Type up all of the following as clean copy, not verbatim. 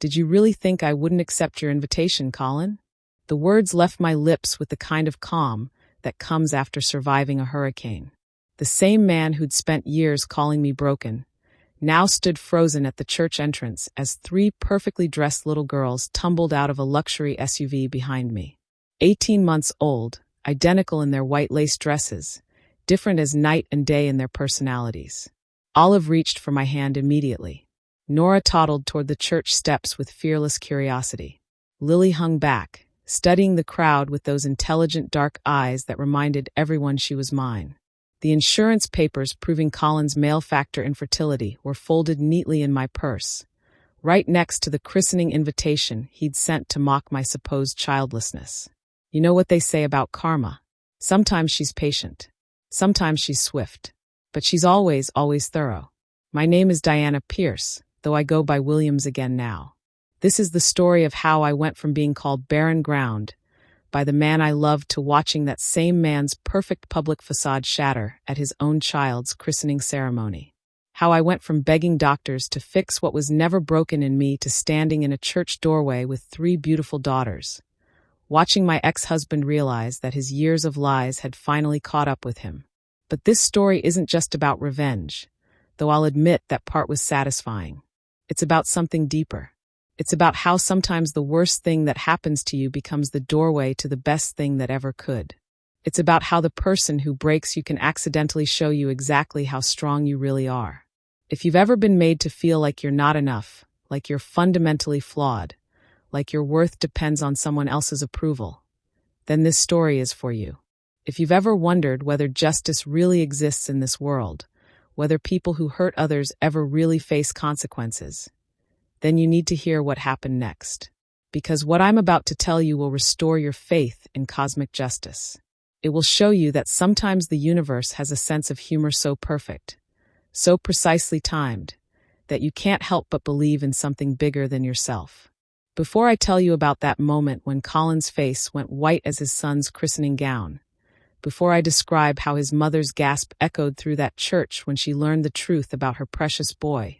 Did you really think I wouldn't accept your invitation, Colin? The words left my lips with the kind of calm that comes after surviving a hurricane. The same man who'd spent years calling me broken now stood frozen at the church entrance as three perfectly dressed little girls tumbled out of a luxury SUV behind me. 18 months old, identical in their white lace dresses, different as night and day in their personalities. Olive reached for my hand immediately. Nora toddled toward the church steps with fearless curiosity. Lily hung back, studying the crowd with those intelligent dark eyes that reminded everyone she was mine. The insurance papers proving Colin's male factor infertility were folded neatly in my purse, right next to the christening invitation he'd sent to mock my supposed childlessness. You know what they say about karma? Sometimes she's patient. Sometimes she's swift. But she's always thorough. My name is Diana Pierce, though I go by Williams again now. This is the story of how I went from being called barren ground by the man I loved to watching that same man's perfect public facade shatter at his own child's christening ceremony. How I went from begging doctors to fix what was never broken in me to standing in a church doorway with three beautiful daughters, watching my ex-husband realize that his years of lies had finally caught up with him. But this story isn't just about revenge, though I'll admit that part was satisfying. It's about something deeper. It's about how sometimes the worst thing that happens to you becomes the doorway to the best thing that ever could. It's about how the person who breaks you can accidentally show you exactly how strong you really are. If you've ever been made to feel like you're not enough, like you're fundamentally flawed, like your worth depends on someone else's approval, then this story is for you. If you've ever wondered whether justice really exists in this world, whether people who hurt others ever really face consequences, then you need to hear what happened next. Because what I'm about to tell you will restore your faith in cosmic justice. It will show you that sometimes the universe has a sense of humor so perfect, so precisely timed, that you can't help but believe in something bigger than yourself. Before I tell you about that moment when Colin's face went white as his son's christening gown, before I describe how his mother's gasp echoed through that church when she learned the truth about her precious boy,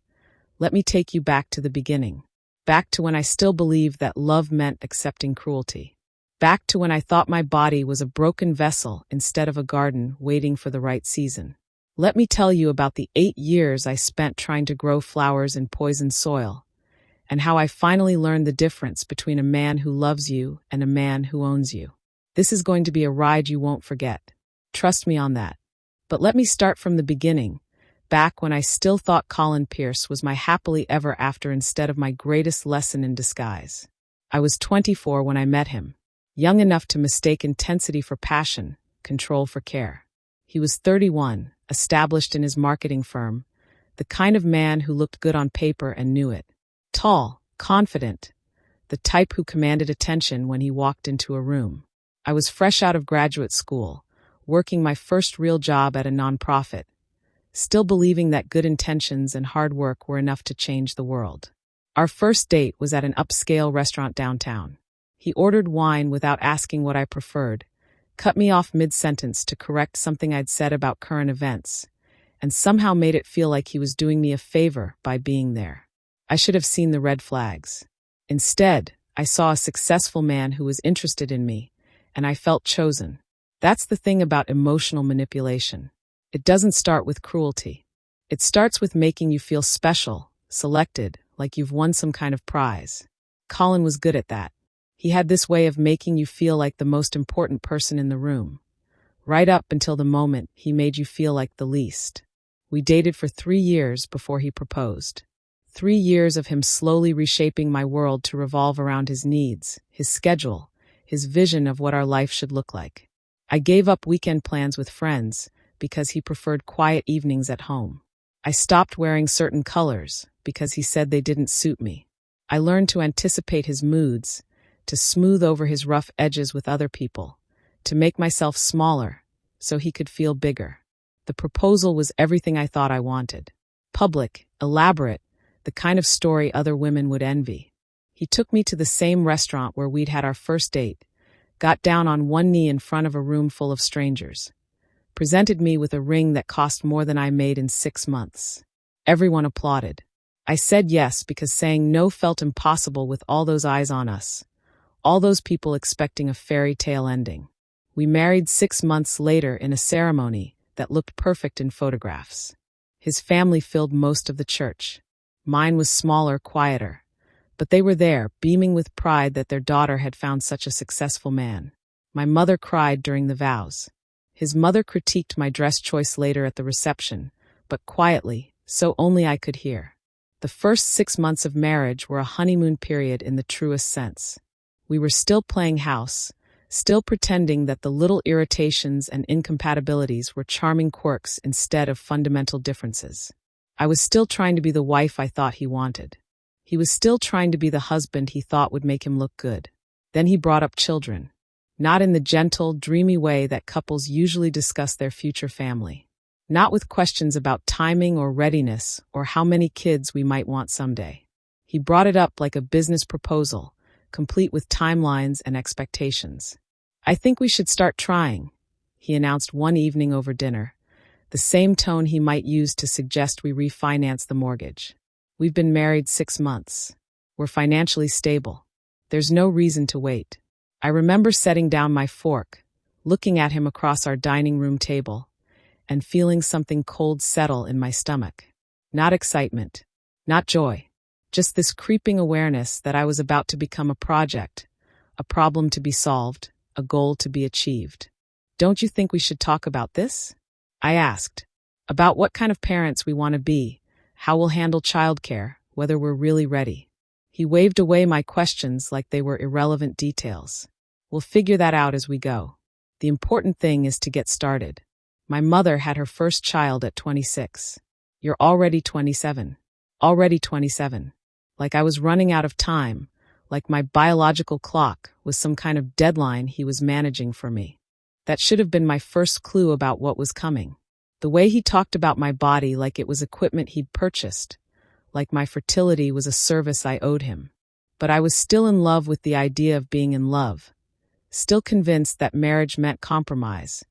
let me take you back to the beginning. Back to when I still believed that love meant accepting cruelty. Back to when I thought my body was a broken vessel instead of a garden waiting for the right season. Let me tell you about the 8 years I spent trying to grow flowers in poisoned soil, and how I finally learned the difference between a man who loves you and a man who owns you. This is going to be a ride you won't forget. Trust me on that. But let me start from the beginning, back when I still thought Colin Pierce was my happily ever after instead of my greatest lesson in disguise. I was 24 when I met him, young enough to mistake intensity for passion, control for care. He was 31, established in his marketing firm, the kind of man who looked good on paper and knew it. Tall, confident, the type who commanded attention when he walked into a room. I was fresh out of graduate school, working my first real job at a nonprofit, still believing that good intentions and hard work were enough to change the world. Our first date was at an upscale restaurant downtown. He ordered wine without asking what I preferred, cut me off mid-sentence to correct something I'd said about current events, and somehow made it feel like he was doing me a favor by being there. I should have seen the red flags. Instead, I saw a successful man who was interested in me, and I felt chosen. That's the thing about emotional manipulation. It doesn't start with cruelty. It starts with making you feel special, selected, like you've won some kind of prize. Colin was good at that. He had this way of making you feel like the most important person in the room, right up until the moment he made you feel like the least. We dated for 3 years before he proposed. 3 years of him slowly reshaping my world to revolve around his needs, his schedule, his vision of what our life should look like. I gave up weekend plans with friends because he preferred quiet evenings at home. I stopped wearing certain colors because he said they didn't suit me. I learned to anticipate his moods, to smooth over his rough edges with other people, to make myself smaller so he could feel bigger. The proposal was everything I thought I wanted. Public, elaborate, the kind of story other women would envy. He took me to the same restaurant where we'd had our first date, got down on one knee in front of a room full of strangers, presented me with a ring that cost more than I made in 6 months. Everyone applauded. I said yes because saying no felt impossible with all those eyes on us, all those people expecting a fairy tale ending. We married 6 months later in a ceremony that looked perfect in photographs. His family filled most of the church. Mine was smaller, quieter. But they were there, beaming with pride that their daughter had found such a successful man. My mother cried during the vows. His mother critiqued my dress choice later at the reception, but quietly, so only I could hear. The first 6 months of marriage were a honeymoon period in the truest sense. We were still playing house, still pretending that the little irritations and incompatibilities were charming quirks instead of fundamental differences. I was still trying to be the wife I thought he wanted. He was still trying to be the husband he thought would make him look good. Then he brought up children. Not in the gentle, dreamy way that couples usually discuss their future family. Not with questions about timing or readiness or how many kids we might want someday. He brought it up like a business proposal, complete with timelines and expectations. "I think we should start trying," he announced one evening over dinner, the same tone he might use to suggest we refinance the mortgage. "We've been married 6 months. We're financially stable. There's no reason to wait." I remember setting down my fork, looking at him across our dining room table, and feeling something cold settle in my stomach. Not excitement, not joy, just this creeping awareness that I was about to become a project, a problem to be solved, a goal to be achieved. "Don't you think we should talk about this?" I asked. "About what kind of parents we want to be, how we'll handle childcare, whether we're really ready." He waved away my questions like they were irrelevant details. "We'll figure that out as we go. The important thing is to get started. My mother had her first child at 26. You're already 27. Already 27. Like I was running out of time, like my biological clock was some kind of deadline he was managing for me. That should have been my first clue about what was coming. The way he talked about my body like it was equipment he'd purchased, like my fertility was a service I owed him. But I was still in love with the idea of being in love, still convinced that marriage meant compromise,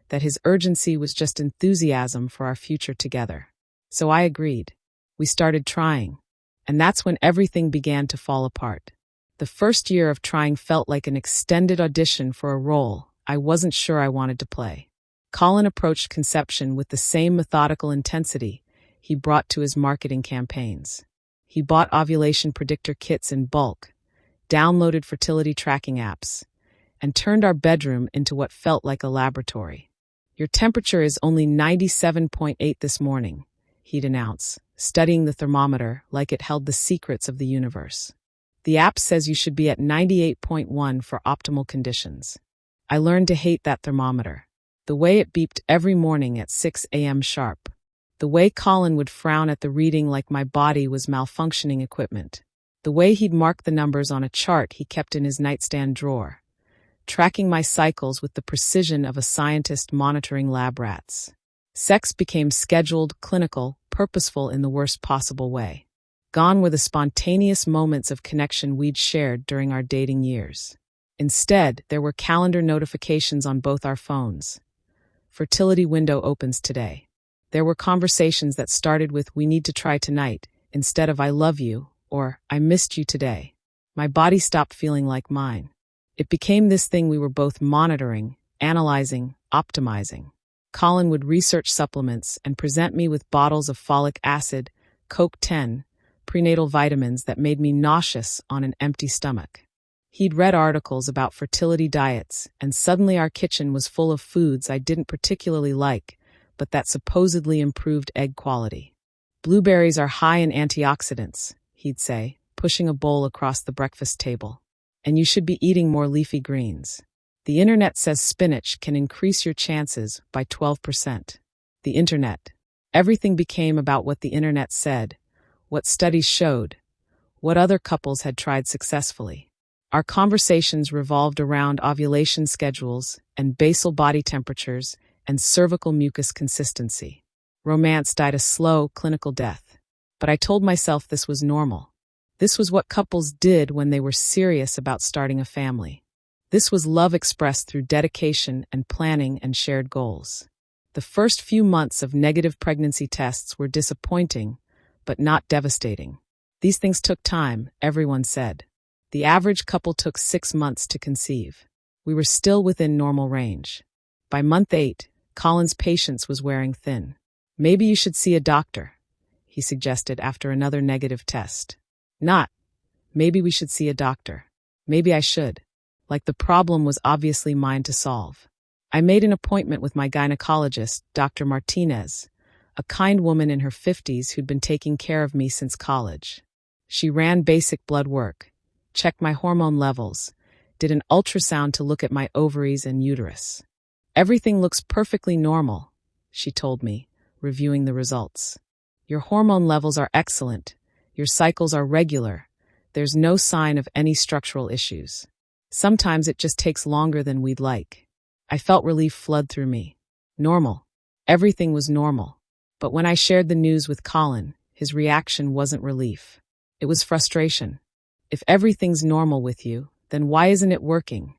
that his urgency was just enthusiasm for our future together. So I agreed. We started trying. And that's when everything began to fall apart. The first year of trying felt like an extended audition for a role I wasn't sure I wanted to play. Colin approached conception with the same methodical intensity he brought to his marketing campaigns. He bought ovulation predictor kits in bulk, downloaded fertility tracking apps, and turned our bedroom into what felt like a laboratory. "Your temperature is only 97.8 this morning," he'd announce, studying the thermometer like it held the secrets of the universe. "The app says you should be at 98.1 for optimal conditions." I learned to hate that thermometer. The way it beeped every morning at 6 a.m. sharp. The way Colin would frown at the reading like my body was malfunctioning equipment. The way he'd mark the numbers on a chart he kept in his nightstand drawer, tracking my cycles with the precision of a scientist monitoring lab rats. Sex became scheduled, clinical, purposeful in the worst possible way. Gone were the spontaneous moments of connection we'd shared during our dating years. Instead, there were calendar notifications on both our phones. Fertility window opens today. There were conversations that started with "we need to try tonight" instead of "I love you" or "I missed you today." My body stopped feeling like mine. It became this thing we were both monitoring, analyzing, optimizing. Colin would research supplements and present me with bottles of folic acid, CoQ10, prenatal vitamins that made me nauseous on an empty stomach. He'd read articles about fertility diets, and suddenly our kitchen was full of foods I didn't particularly like, but that supposedly improved egg quality. "Blueberries are high in antioxidants," he'd say, pushing a bowl across the breakfast table. "And you should be eating more leafy greens. The internet says spinach can increase your chances by 12%. The internet. Everything became about what the internet said, what studies showed, what other couples had tried successfully. Our conversations revolved around ovulation schedules and basal body temperatures and cervical mucus consistency. Romance died a slow, clinical death. But I told myself this was normal. This was what couples did when they were serious about starting a family. This was love expressed through dedication and planning and shared goals. The first few months of negative pregnancy tests were disappointing, but not devastating. These things took time, everyone said. The average couple took 6 months to conceive. We were still within normal range. By month 8, Colin's patience was wearing thin. Maybe you should see a doctor, he suggested after another negative test. Not, maybe we should see a doctor. Maybe I should. Like the problem was obviously mine to solve. I made an appointment with my gynecologist, Dr. Martinez, a kind woman in her 50s who'd been taking care of me since college. She ran basic blood work, checked my hormone levels, did an ultrasound to look at my ovaries and uterus. Everything looks perfectly normal, she told me, reviewing the results. Your hormone levels are excellent. Your cycles are regular. There's no sign of any structural issues. Sometimes it just takes longer than we'd like. I felt relief flood through me. Normal. Everything was normal. But when I shared the news with Colin, his reaction wasn't relief. It was frustration. If everything's normal with you, then why isn't it working?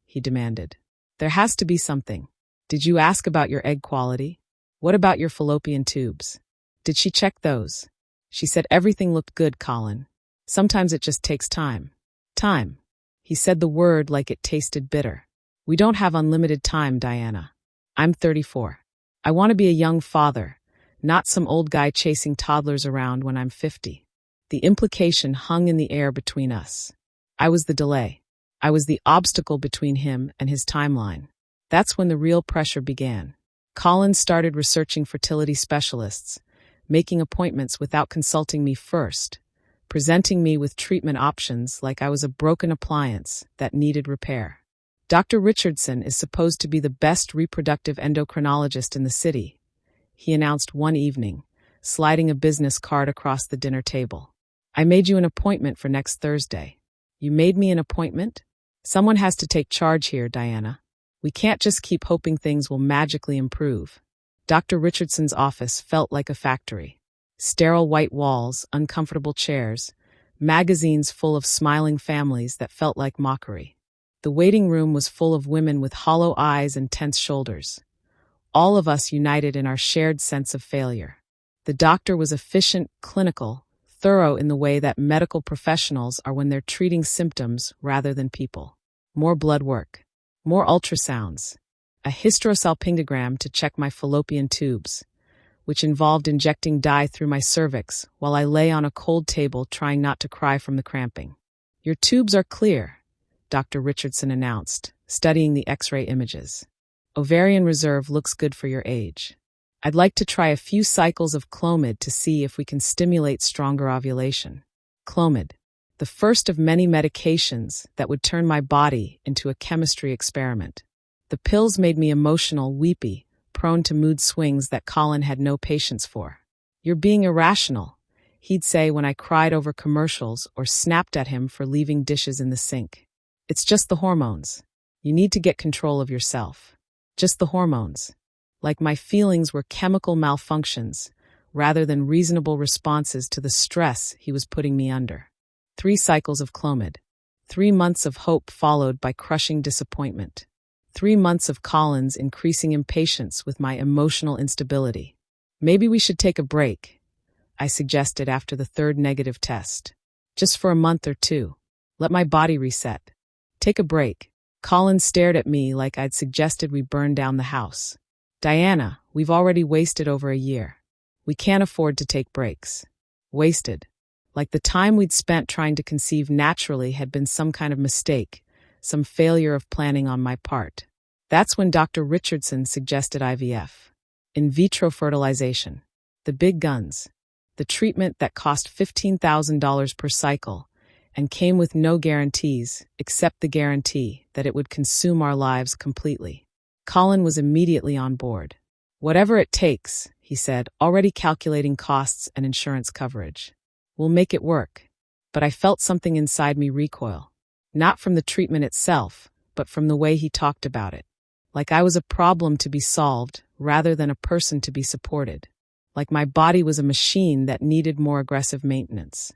He demanded. There has to be something. Did you ask about your egg quality? What about your fallopian tubes? Did she check those? She said everything looked good, Colin. Sometimes it just takes time. Time. He said the word like it tasted bitter. We don't have unlimited time, Diana. I'm 34. I want to be a young father, not some old guy chasing toddlers around when I'm 50. The implication hung in the air between us. I was the delay. I was the obstacle between him and his timeline. That's when the real pressure began. Colin started researching fertility specialists, making appointments without consulting me first, presenting me with treatment options like I was a broken appliance that needed repair. Dr. Richardson is supposed to be the best reproductive endocrinologist in the city, he announced one evening, sliding a business card across the dinner table. I made you an appointment for next Thursday. You made me an appointment? Someone has to take charge here, Diana. We can't just keep hoping things will magically improve. Dr. Richardson's office felt like a factory. Sterile white walls, uncomfortable chairs, magazines full of smiling families that felt like mockery. The waiting room was full of women with hollow eyes and tense shoulders. All of us united in our shared sense of failure. The doctor was efficient, clinical, thorough in the way that medical professionals are when they're treating symptoms rather than people. More blood work. More ultrasounds. A hysterosalpingogram to check my fallopian tubes, which involved injecting dye through my cervix while I lay on a cold table trying not to cry from the cramping. Your tubes are clear, Dr. Richardson announced, studying the X-ray images. Ovarian reserve looks good for your age. I'd like to try a few cycles of Clomid to see if we can stimulate stronger ovulation. Clomid, the first of many medications that would turn my body into a chemistry experiment. The pills made me emotional, weepy, prone to mood swings that Colin had no patience for. You're being irrational, he'd say when I cried over commercials or snapped at him for leaving dishes in the sink. It's just the hormones. You need to get control of yourself. Just the hormones. Like my feelings were chemical malfunctions, rather than reasonable responses to the stress he was putting me under. 3 cycles of Clomid. 3 months of hope followed by crushing disappointment. 3 months of Colin's increasing impatience with my emotional instability. Maybe we should take a break, I suggested after the 3rd negative test. Just for a month or 2. Let my body reset. Take a break. Colin stared at me like I'd suggested we burn down the house. Diana, we've already wasted over a year. We can't afford to take breaks. Wasted. Like the time we'd spent trying to conceive naturally had been some kind of mistake, some failure of planning on my part. That's when Dr. Richardson suggested IVF. In vitro fertilization. The big guns. The treatment that cost $15,000 per cycle and came with no guarantees except the guarantee that it would consume our lives completely. Colin was immediately on board. Whatever it takes, he said, already calculating costs and insurance coverage. We'll make it work. But I felt something inside me recoil. Not from the treatment itself, but from the way he talked about it. Like I was a problem to be solved rather than a person to be supported. Like my body was a machine that needed more aggressive maintenance.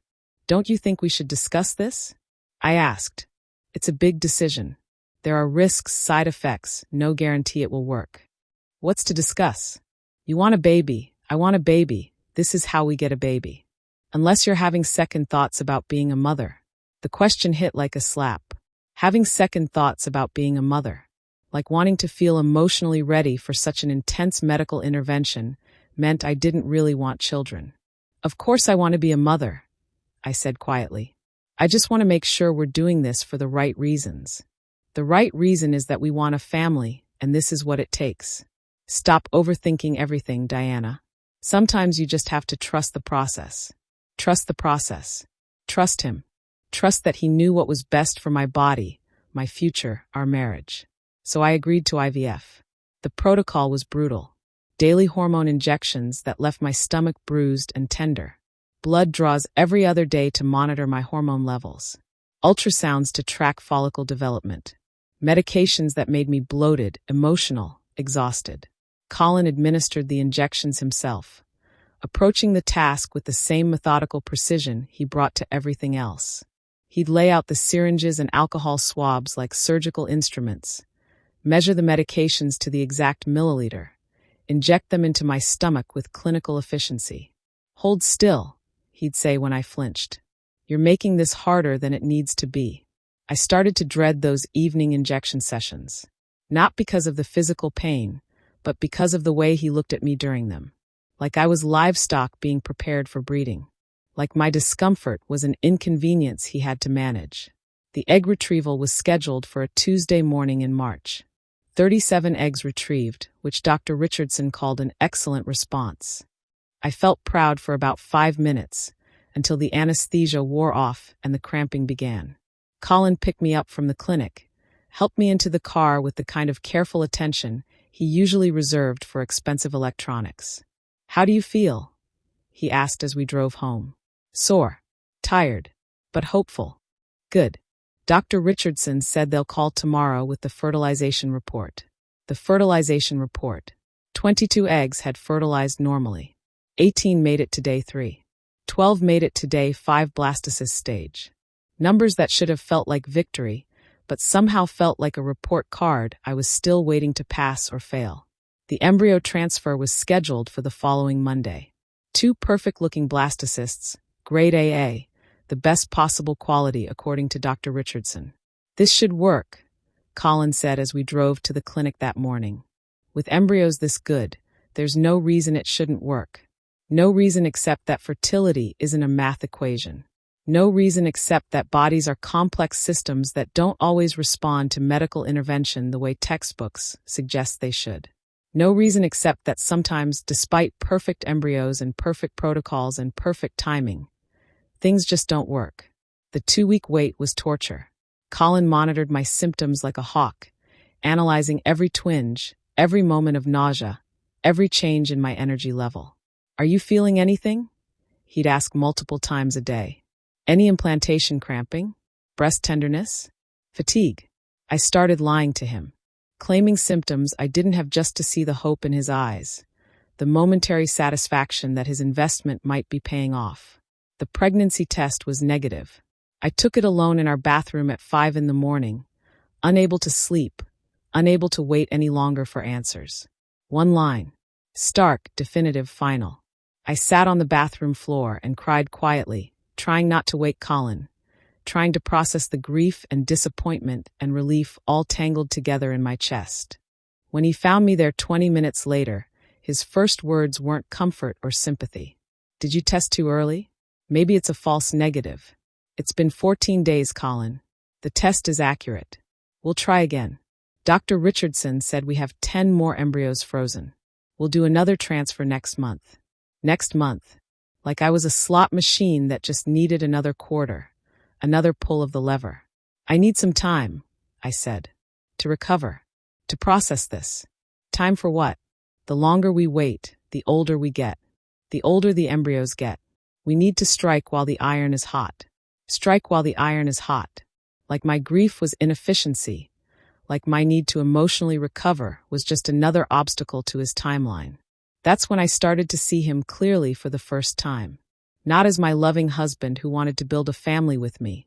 Don't you think we should discuss this? I asked. It's a big decision. There are risks, side effects, no guarantee it will work. What's to discuss? You want a baby, I want a baby, This is how we get a baby. Unless you're having second thoughts about being a mother. The question hit like a slap. Having second thoughts about being a mother. Like wanting to feel emotionally ready for such an intense medical intervention meant I didn't really want children. Of course I want to be a mother, I said quietly. I just want to make sure we're doing this for the right reasons. The right reason is that we want a family, and this is what it takes. Stop overthinking everything, Diana. Sometimes you just have to trust the process. Trust the process. Trust him. Trust that he knew what was best for my body, my future, our marriage. So I agreed to IVF. The protocol was brutal. Daily hormone injections that left my stomach bruised and tender. Blood draws every other day to monitor my hormone levels. Ultrasounds to track follicle development. Medications that made me bloated, emotional, exhausted. Colin administered the injections himself, approaching the task with the same methodical precision he brought to everything else. He'd lay out the syringes and alcohol swabs like surgical instruments, measure the medications to the exact milliliter, inject them into my stomach with clinical efficiency. Hold still, he'd say when I flinched. You're making this harder than it needs to be. I started to dread those evening injection sessions. Not because of the physical pain, but because of the way he looked at me during them. Like I was livestock being prepared for breeding. Like my discomfort was an inconvenience he had to manage. The egg retrieval was scheduled for a Tuesday morning in March. 37 eggs retrieved, which Dr. Richardson called an excellent response. I felt proud for about 5 minutes, until the anesthesia wore off and the cramping began. Colin picked me up from the clinic, helped me into the car with the kind of careful attention he usually reserved for expensive electronics. How do you feel? He asked as we drove home. Sore, tired, but hopeful. Good. Dr. Richardson said they'll call tomorrow with the fertilization report. The fertilization report. 22 eggs had fertilized normally. 18 made it to day 3. 12 made it to day 5 blastocyst stage. Numbers that should have felt like victory, but somehow felt like a report card I was still waiting to pass or fail. The embryo transfer was scheduled for the following Monday. 2 perfect-looking blastocysts, grade AA, the best possible quality according to Dr. Richardson. This should work, Colin said as we drove to the clinic that morning. With embryos this good, there's no reason it shouldn't work. No reason except that fertility isn't a math equation. No reason except that bodies are complex systems that don't always respond to medical intervention the way textbooks suggest they should. No reason except that sometimes, despite perfect embryos and perfect protocols and perfect timing, things just don't work. The 2-week wait was torture. Colin monitored my symptoms like a hawk, analyzing every twinge, every moment of nausea, every change in my energy level. Are you feeling anything? He'd ask multiple times a day. Any implantation cramping? Breast tenderness? Fatigue? I started lying to him, claiming symptoms I didn't have just to see the hope in his eyes, the momentary satisfaction that his investment might be paying off. The pregnancy test was negative. I took it alone in our bathroom at 5 a.m, unable to sleep, unable to wait any longer for answers. One line. Stark, definitive, final. I sat on the bathroom floor and cried quietly, trying not to wake Colin, trying to process the grief and disappointment and relief all tangled together in my chest. When he found me there 20 minutes later, his first words weren't comfort or sympathy. Did you test too early? Maybe it's a false negative. It's been 14 days, Colin. The test is accurate. We'll try again. Dr. Richardson said we have 10 more embryos frozen. We'll do another transfer next month. Next month. Like I was a slot machine that just needed another quarter, another pull of the lever. I need some time, I said, to recover, to process this. Time for what? The longer we wait, the older we get. The older the embryos get. We need to strike while the iron is hot. Strike while the iron is hot. Like my grief was inefficiency, like my need to emotionally recover was just another obstacle to his timeline. That's when I started to see him clearly for the first time. Not as my loving husband who wanted to build a family with me,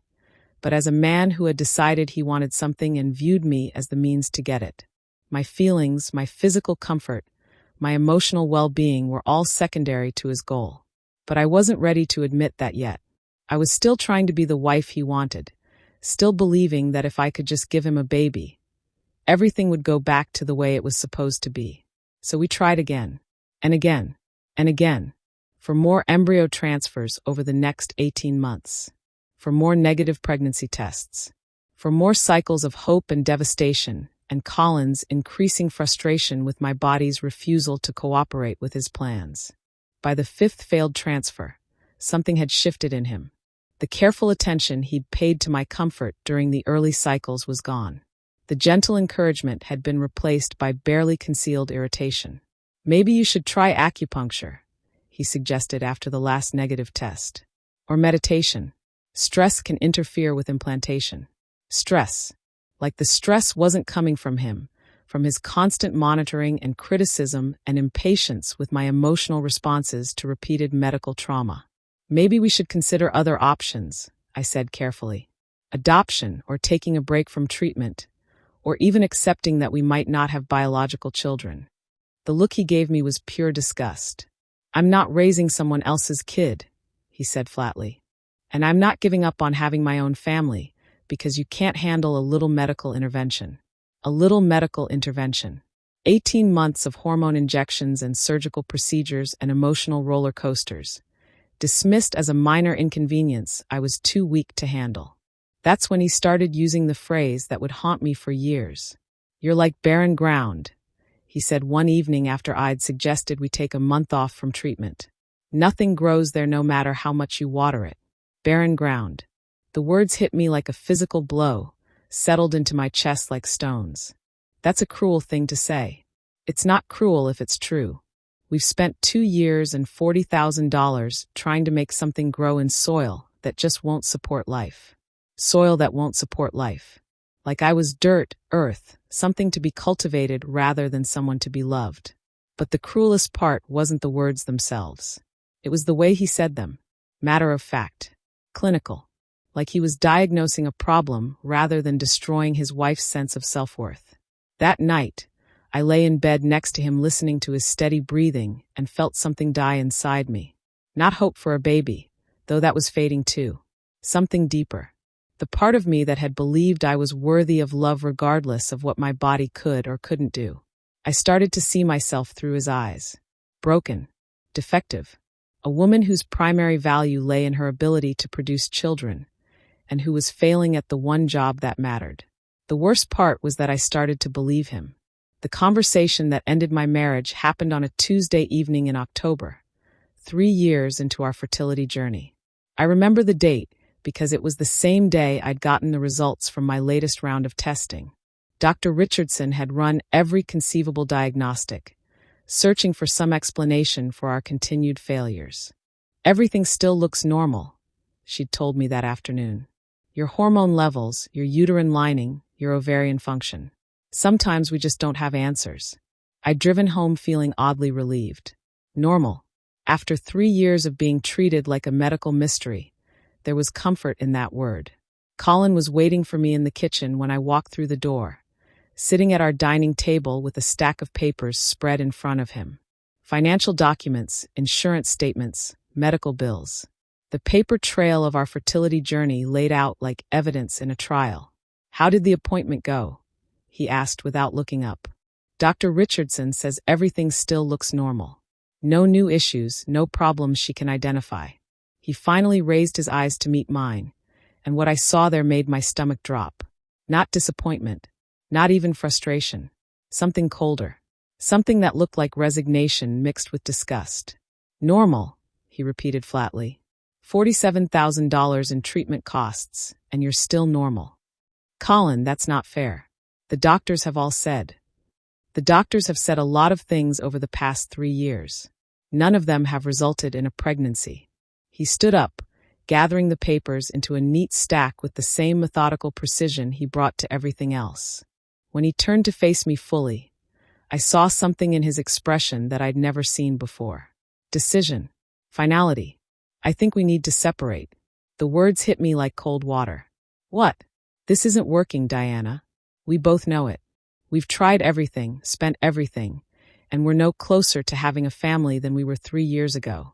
but as a man who had decided he wanted something and viewed me as the means to get it. My feelings, my physical comfort, my emotional well-being were all secondary to his goal. But I wasn't ready to admit that yet. I was still trying to be the wife he wanted, still believing that if I could just give him a baby, everything would go back to the way it was supposed to be. So we tried again, and again, and again, for more embryo transfers over the next 18 months, for more negative pregnancy tests, for more cycles of hope and devastation, and Colin's increasing frustration with my body's refusal to cooperate with his plans. By the fifth failed transfer, something had shifted in him. The careful attention he'd paid to my comfort during the early cycles was gone. The gentle encouragement had been replaced by barely concealed irritation. Maybe you should try acupuncture, he suggested after the last negative test. Or meditation. Stress can interfere with implantation. Stress. Like the stress wasn't coming from him, from his constant monitoring and criticism and impatience with my emotional responses to repeated medical trauma. Maybe we should consider other options, I said carefully. Adoption or taking a break from treatment, or even accepting that we might not have biological children. The look he gave me was pure disgust. I'm not raising someone else's kid, he said flatly. And I'm not giving up on having my own family, because you can't handle a little medical intervention. A little medical intervention. 18 months of hormone injections and surgical procedures and emotional roller coasters. Dismissed as a minor inconvenience I was too weak to handle. That's when he started using the phrase that would haunt me for years. You're like barren ground, he said one evening after I'd suggested we take a month off from treatment. Nothing grows there no matter how much you water it. Barren ground. The words hit me like a physical blow, settled into my chest like stones. That's a cruel thing to say. It's not cruel if it's true. We've spent 2 years and $40,000 trying to make something grow in soil that just won't support life. Soil that won't support life. Like I was dirt, earth, something to be cultivated rather than someone to be loved. But the cruelest part wasn't the words themselves. It was the way he said them. Matter of fact. Clinical. Like he was diagnosing a problem rather than destroying his wife's sense of self-worth. That night, I lay in bed next to him listening to his steady breathing and felt something die inside me. Not hope for a baby, though that was fading too. Something deeper. The part of me that had believed I was worthy of love regardless of what my body could or couldn't do. I started to see myself through his eyes. Broken. Defective. A woman whose primary value lay in her ability to produce children, and who was failing at the one job that mattered. The worst part was that I started to believe him. The conversation that ended my marriage happened on a Tuesday evening in October, 3 years into our fertility journey. I remember the date because it was the same day I'd gotten the results from my latest round of testing. Dr. Richardson had run every conceivable diagnostic, searching for some explanation for our continued failures. Everything still looks normal, she'd told me that afternoon. Your hormone levels, your uterine lining, your ovarian function. Sometimes we just don't have answers. I'd driven home feeling oddly relieved. Normal. After 3 years of being treated like a medical mystery, there was comfort in that word. Colin was waiting for me in the kitchen when I walked through the door, sitting at our dining table with a stack of papers spread in front of him. Financial documents, insurance statements, medical bills. The paper trail of our fertility journey laid out like evidence in a trial. How did the appointment go? He asked without looking up. Dr. Richardson says everything still looks normal. No new issues, no problems she can identify. He finally raised his eyes to meet mine, and what I saw there made my stomach drop. Not disappointment, not even frustration. Something colder. Something that looked like resignation mixed with disgust. Normal, he repeated flatly. $47,000 in treatment costs, and you're still normal. Colin, that's not fair. The doctors have all said. The doctors have said a lot of things over the past 3 years. None of them have resulted in a pregnancy. He stood up, gathering the papers into a neat stack with the same methodical precision he brought to everything else. When he turned to face me fully, I saw something in his expression that I'd never seen before. Decision. Finality. I think we need to separate. The words hit me like cold water. What? This isn't working, Diana. We both know it. We've tried everything, spent everything, and we're no closer to having a family than we were 3 years ago.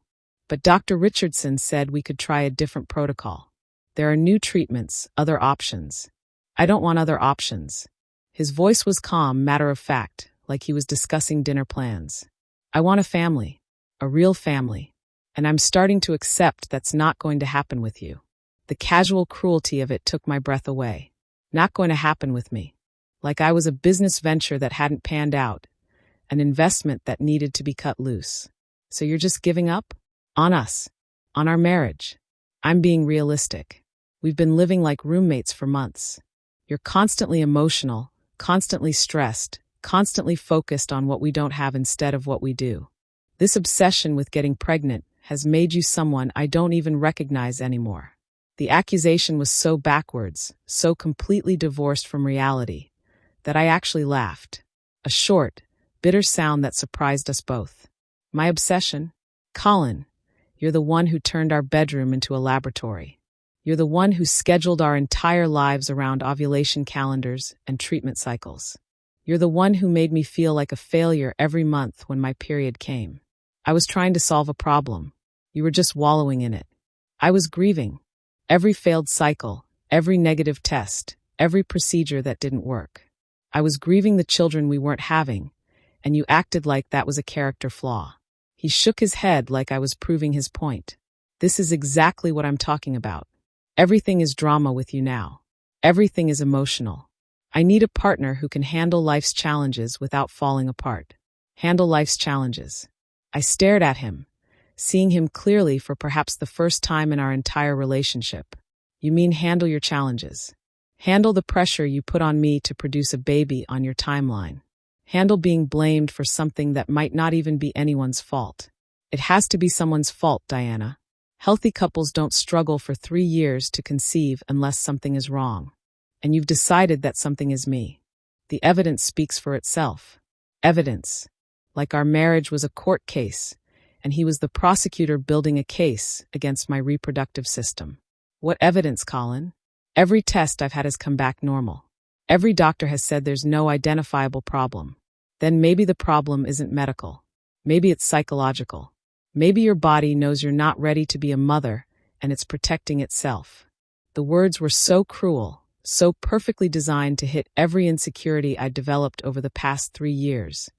But Dr. Richardson said we could try a different protocol. There are new treatments, other options. I don't want other options. His voice was calm, matter of fact, like he was discussing dinner plans. I want a family, a real family, and I'm starting to accept that's not going to happen with you. The casual cruelty of it took my breath away. Not going to happen with me. Like I was a business venture that hadn't panned out, an investment that needed to be cut loose. So you're just giving up? On us. On our marriage. I'm being realistic. We've been living like roommates for months. You're constantly emotional, constantly stressed, constantly focused on what we don't have instead of what we do. This obsession with getting pregnant has made you someone I don't even recognize anymore. The accusation was so backwards, so completely divorced from reality, that I actually laughed. A short, bitter sound that surprised us both. My obsession? Colin, you're the one who turned our bedroom into a laboratory. You're the one who scheduled our entire lives around ovulation calendars and treatment cycles. You're the one who made me feel like a failure every month when my period came. I was trying to solve a problem. You were just wallowing in it. I was grieving. Every failed cycle, every negative test, every procedure that didn't work. I was grieving the children we weren't having, and you acted like that was a character flaw. He shook his head like I was proving his point. This is exactly what I'm talking about. Everything is drama with you now. Everything is emotional. I need a partner who can handle life's challenges without falling apart. Handle life's challenges. I stared at him, seeing him clearly for perhaps the first time in our entire relationship. You mean handle your challenges. Handle the pressure you put on me to produce a baby on your timeline. Handle being blamed for something that might not even be anyone's fault. It has to be someone's fault, Diana. Healthy couples don't struggle for 3 years to conceive unless something is wrong. And you've decided that something is me. The evidence speaks for itself. Evidence. Like our marriage was a court case, and he was the prosecutor building a case against my reproductive system. What evidence, Colin? Every test I've had has come back normal. Every doctor has said there's no identifiable problem. Then maybe the problem isn't medical. Maybe it's psychological. Maybe your body knows you're not ready to be a mother, and it's protecting itself. The words were so cruel, so perfectly designed to hit every insecurity I'd developed over the past 3 years,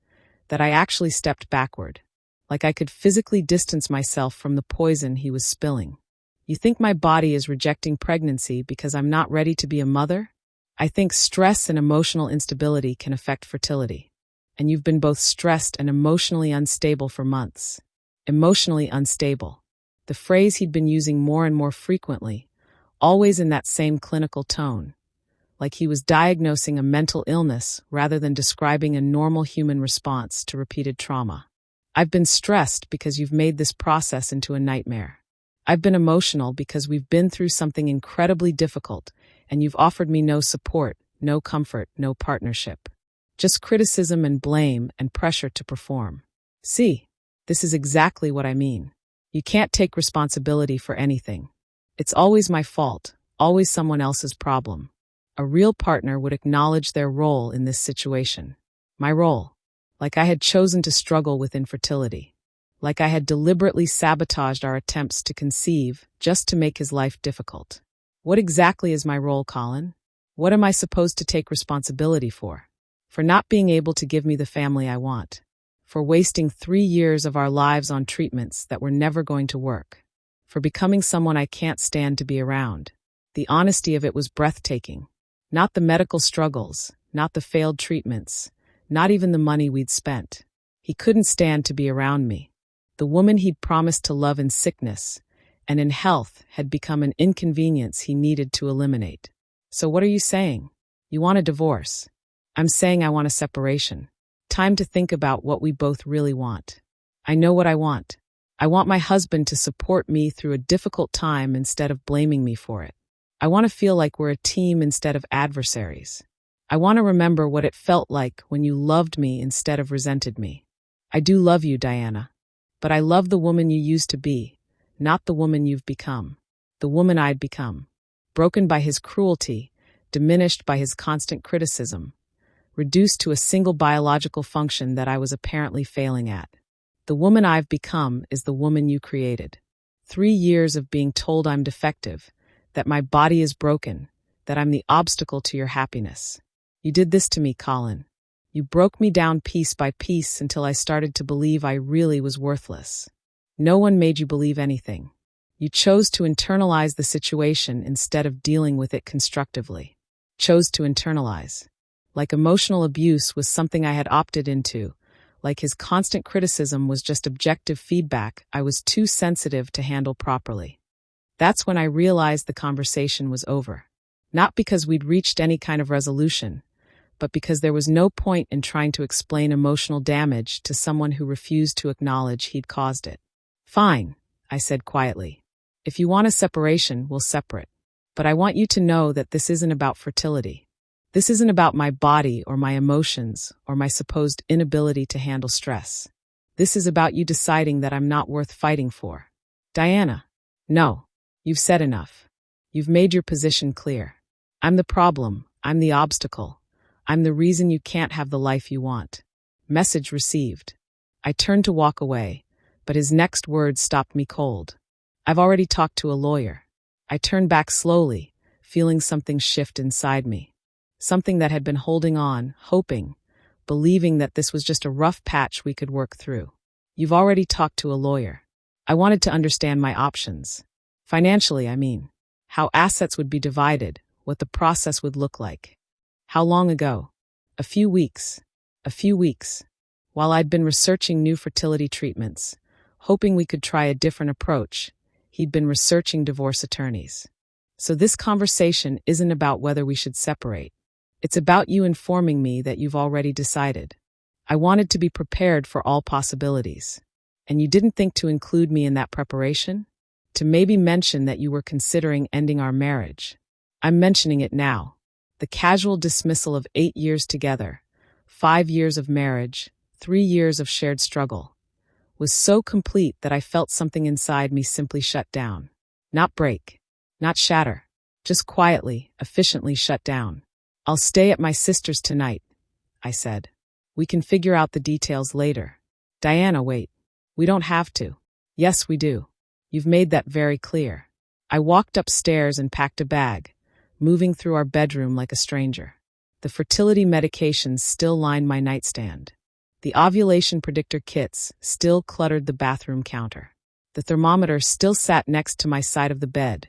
that I actually stepped backward, like I could physically distance myself from the poison he was spilling. You think my body is rejecting pregnancy because I'm not ready to be a mother? I think stress and emotional instability can affect fertility. And you've been both stressed and emotionally unstable for months. Emotionally unstable. The phrase he'd been using more and more frequently, always in that same clinical tone, like he was diagnosing a mental illness rather than describing a normal human response to repeated trauma. I've been stressed because you've made this process into a nightmare. I've been emotional because we've been through something incredibly difficult, and you've offered me no support, no comfort, no partnership. Just criticism and blame and pressure to perform. See, this is exactly what I mean. You can't take responsibility for anything. It's always my fault, always someone else's problem. A real partner would acknowledge their role in this situation. My role. Like I had chosen to struggle with infertility. Like I had deliberately sabotaged our attempts to conceive just to make his life difficult. What exactly is my role, Colin? What am I supposed to take responsibility for? For not being able to give me the family I want. For wasting 3 years of our lives on treatments that were never going to work. For becoming someone I can't stand to be around. The honesty of it was breathtaking. Not the medical struggles, not the failed treatments, not even the money we'd spent. He couldn't stand to be around me. The woman he'd promised to love in sickness and in health had become an inconvenience he needed to eliminate. So what are you saying? You want a divorce? I'm saying I want a separation. Time to think about what we both really want. I know what I want. I want my husband to support me through a difficult time instead of blaming me for it. I want to feel like we're a team instead of adversaries. I want to remember what it felt like when you loved me instead of resented me. I do love you, Diana. But I love the woman you used to be, not the woman you've become. The woman I'd become. Broken by his cruelty, diminished by his constant criticism, reduced to a single biological function that I was apparently failing at. The woman I've become is the woman you created. 3 years of being told I'm defective, that my body is broken, that I'm the obstacle to your happiness. You did this to me, Colin. You broke me down piece by piece until I started to believe I really was worthless. No one made you believe anything. You chose to internalize the situation instead of dealing with it constructively. Chose to internalize. Like emotional abuse was something I had opted into. Like his constant criticism was just objective feedback I was too sensitive to handle properly. That's when I realized the conversation was over. Not because we'd reached any kind of resolution, but because there was no point in trying to explain emotional damage to someone who refused to acknowledge he'd caused it. Fine, I said quietly. If you want a separation, we'll separate. But I want you to know that this isn't about fertility. This isn't about my body or my emotions or my supposed inability to handle stress. This is about you deciding that I'm not worth fighting for. Diana, no, you've said enough. You've made your position clear. I'm the problem. I'm the obstacle. I'm the reason you can't have the life you want. Message received. I turned to walk away, but his next words stopped me cold. I've already talked to a lawyer. I turned back slowly, feeling something shift inside me. Something that had been holding on, hoping, believing that this was just a rough patch we could work through. You've already talked to a lawyer. I wanted to understand my options. Financially, I mean. How assets would be divided, what the process would look like. How long ago? A few weeks. A few weeks. While I'd been researching new fertility treatments, hoping we could try a different approach, he'd been researching divorce attorneys. So this conversation isn't about whether we should separate. It's about you informing me that you've already decided. I wanted to be prepared for all possibilities. And you didn't think to include me in that preparation? To maybe mention that you were considering ending our marriage. I'm mentioning it now. The casual dismissal of 8 years together, 5 years of marriage, 3 years of shared struggle, was so complete that I felt something inside me simply shut down. Not break, not shatter, just quietly, efficiently shut down. I'll stay at my sister's tonight, I said. We can figure out the details later. Diana, wait. We don't have to. Yes, we do. You've made that very clear. I walked upstairs and packed a bag, moving through our bedroom like a stranger. The fertility medications still lined my nightstand. The ovulation predictor kits still cluttered the bathroom counter. The thermometer still sat next to my side of the bed,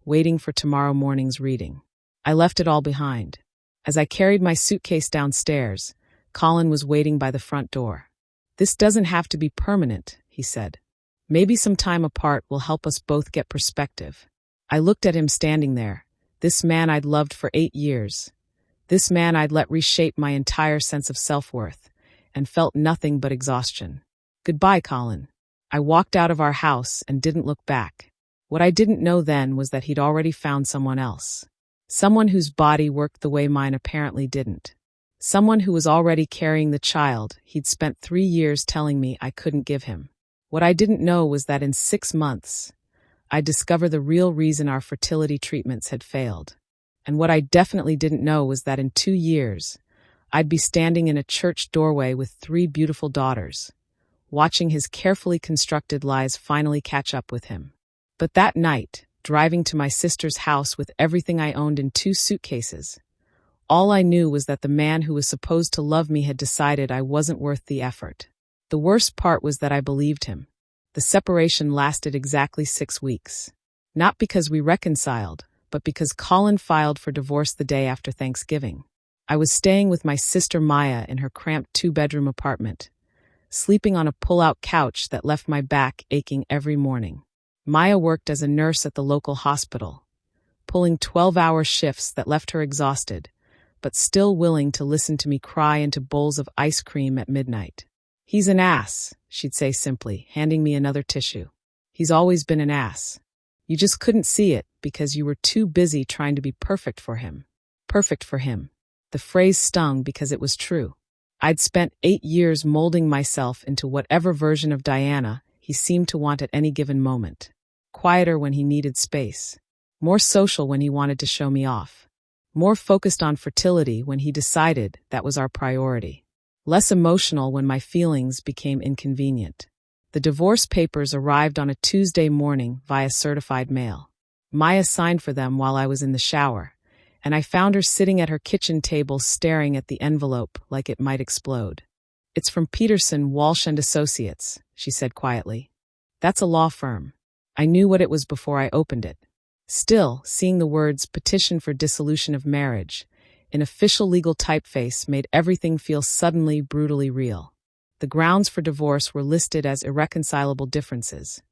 waiting for tomorrow morning's reading. I left it all behind. As I carried my suitcase downstairs, Colin was waiting by the front door. This doesn't have to be permanent, he said. Maybe some time apart will help us both get perspective. I looked at him standing there, this man I'd loved for 8 years. This man I'd let reshape my entire sense of self-worth, and felt nothing but exhaustion. Goodbye, Colin. I walked out of our house and didn't look back. What I didn't know then was that he'd already found someone else. Someone whose body worked the way mine apparently didn't. Someone who was already carrying the child he'd spent 3 years telling me I couldn't give him. What I didn't know was that in 6 months, I'd discover the real reason our fertility treatments had failed. And what I definitely didn't know was that in 2 years, I'd be standing in a church doorway with 3 beautiful daughters, watching his carefully constructed lies finally catch up with him. But that night, driving to my sister's house with everything I owned in 2 suitcases, all I knew was that the man who was supposed to love me had decided I wasn't worth the effort. The worst part was that I believed him. The separation lasted exactly 6 weeks. Not because we reconciled, but because Colin filed for divorce the day after Thanksgiving. I was staying with my sister Maya in her cramped 2-bedroom apartment, sleeping on a pull-out couch that left my back aching every morning. Maya worked as a nurse at the local hospital, pulling 12-hour shifts that left her exhausted, but still willing to listen to me cry into bowls of ice cream at midnight. He's an ass, she'd say simply, handing me another tissue. He's always been an ass. You just couldn't see it because you were too busy trying to be perfect for him. Perfect for him. The phrase stung because it was true. I'd spent 8 years molding myself into whatever version of Diana he seemed to want at any given moment. Quieter when he needed space. More social when he wanted to show me off. More focused on fertility when he decided that was our priority. Less emotional when my feelings became inconvenient. The divorce papers arrived on a Tuesday morning via certified mail. Maya signed for them while I was in the shower, and I found her sitting at her kitchen table staring at the envelope like it might explode. "It's from Peterson, Walsh and Associates," she said quietly. "That's a law firm." I knew what it was before I opened it. Still, seeing the words "Petition for Dissolution of Marriage" in official legal typeface made everything feel suddenly brutally real. The grounds for divorce were listed as irreconcilable differences,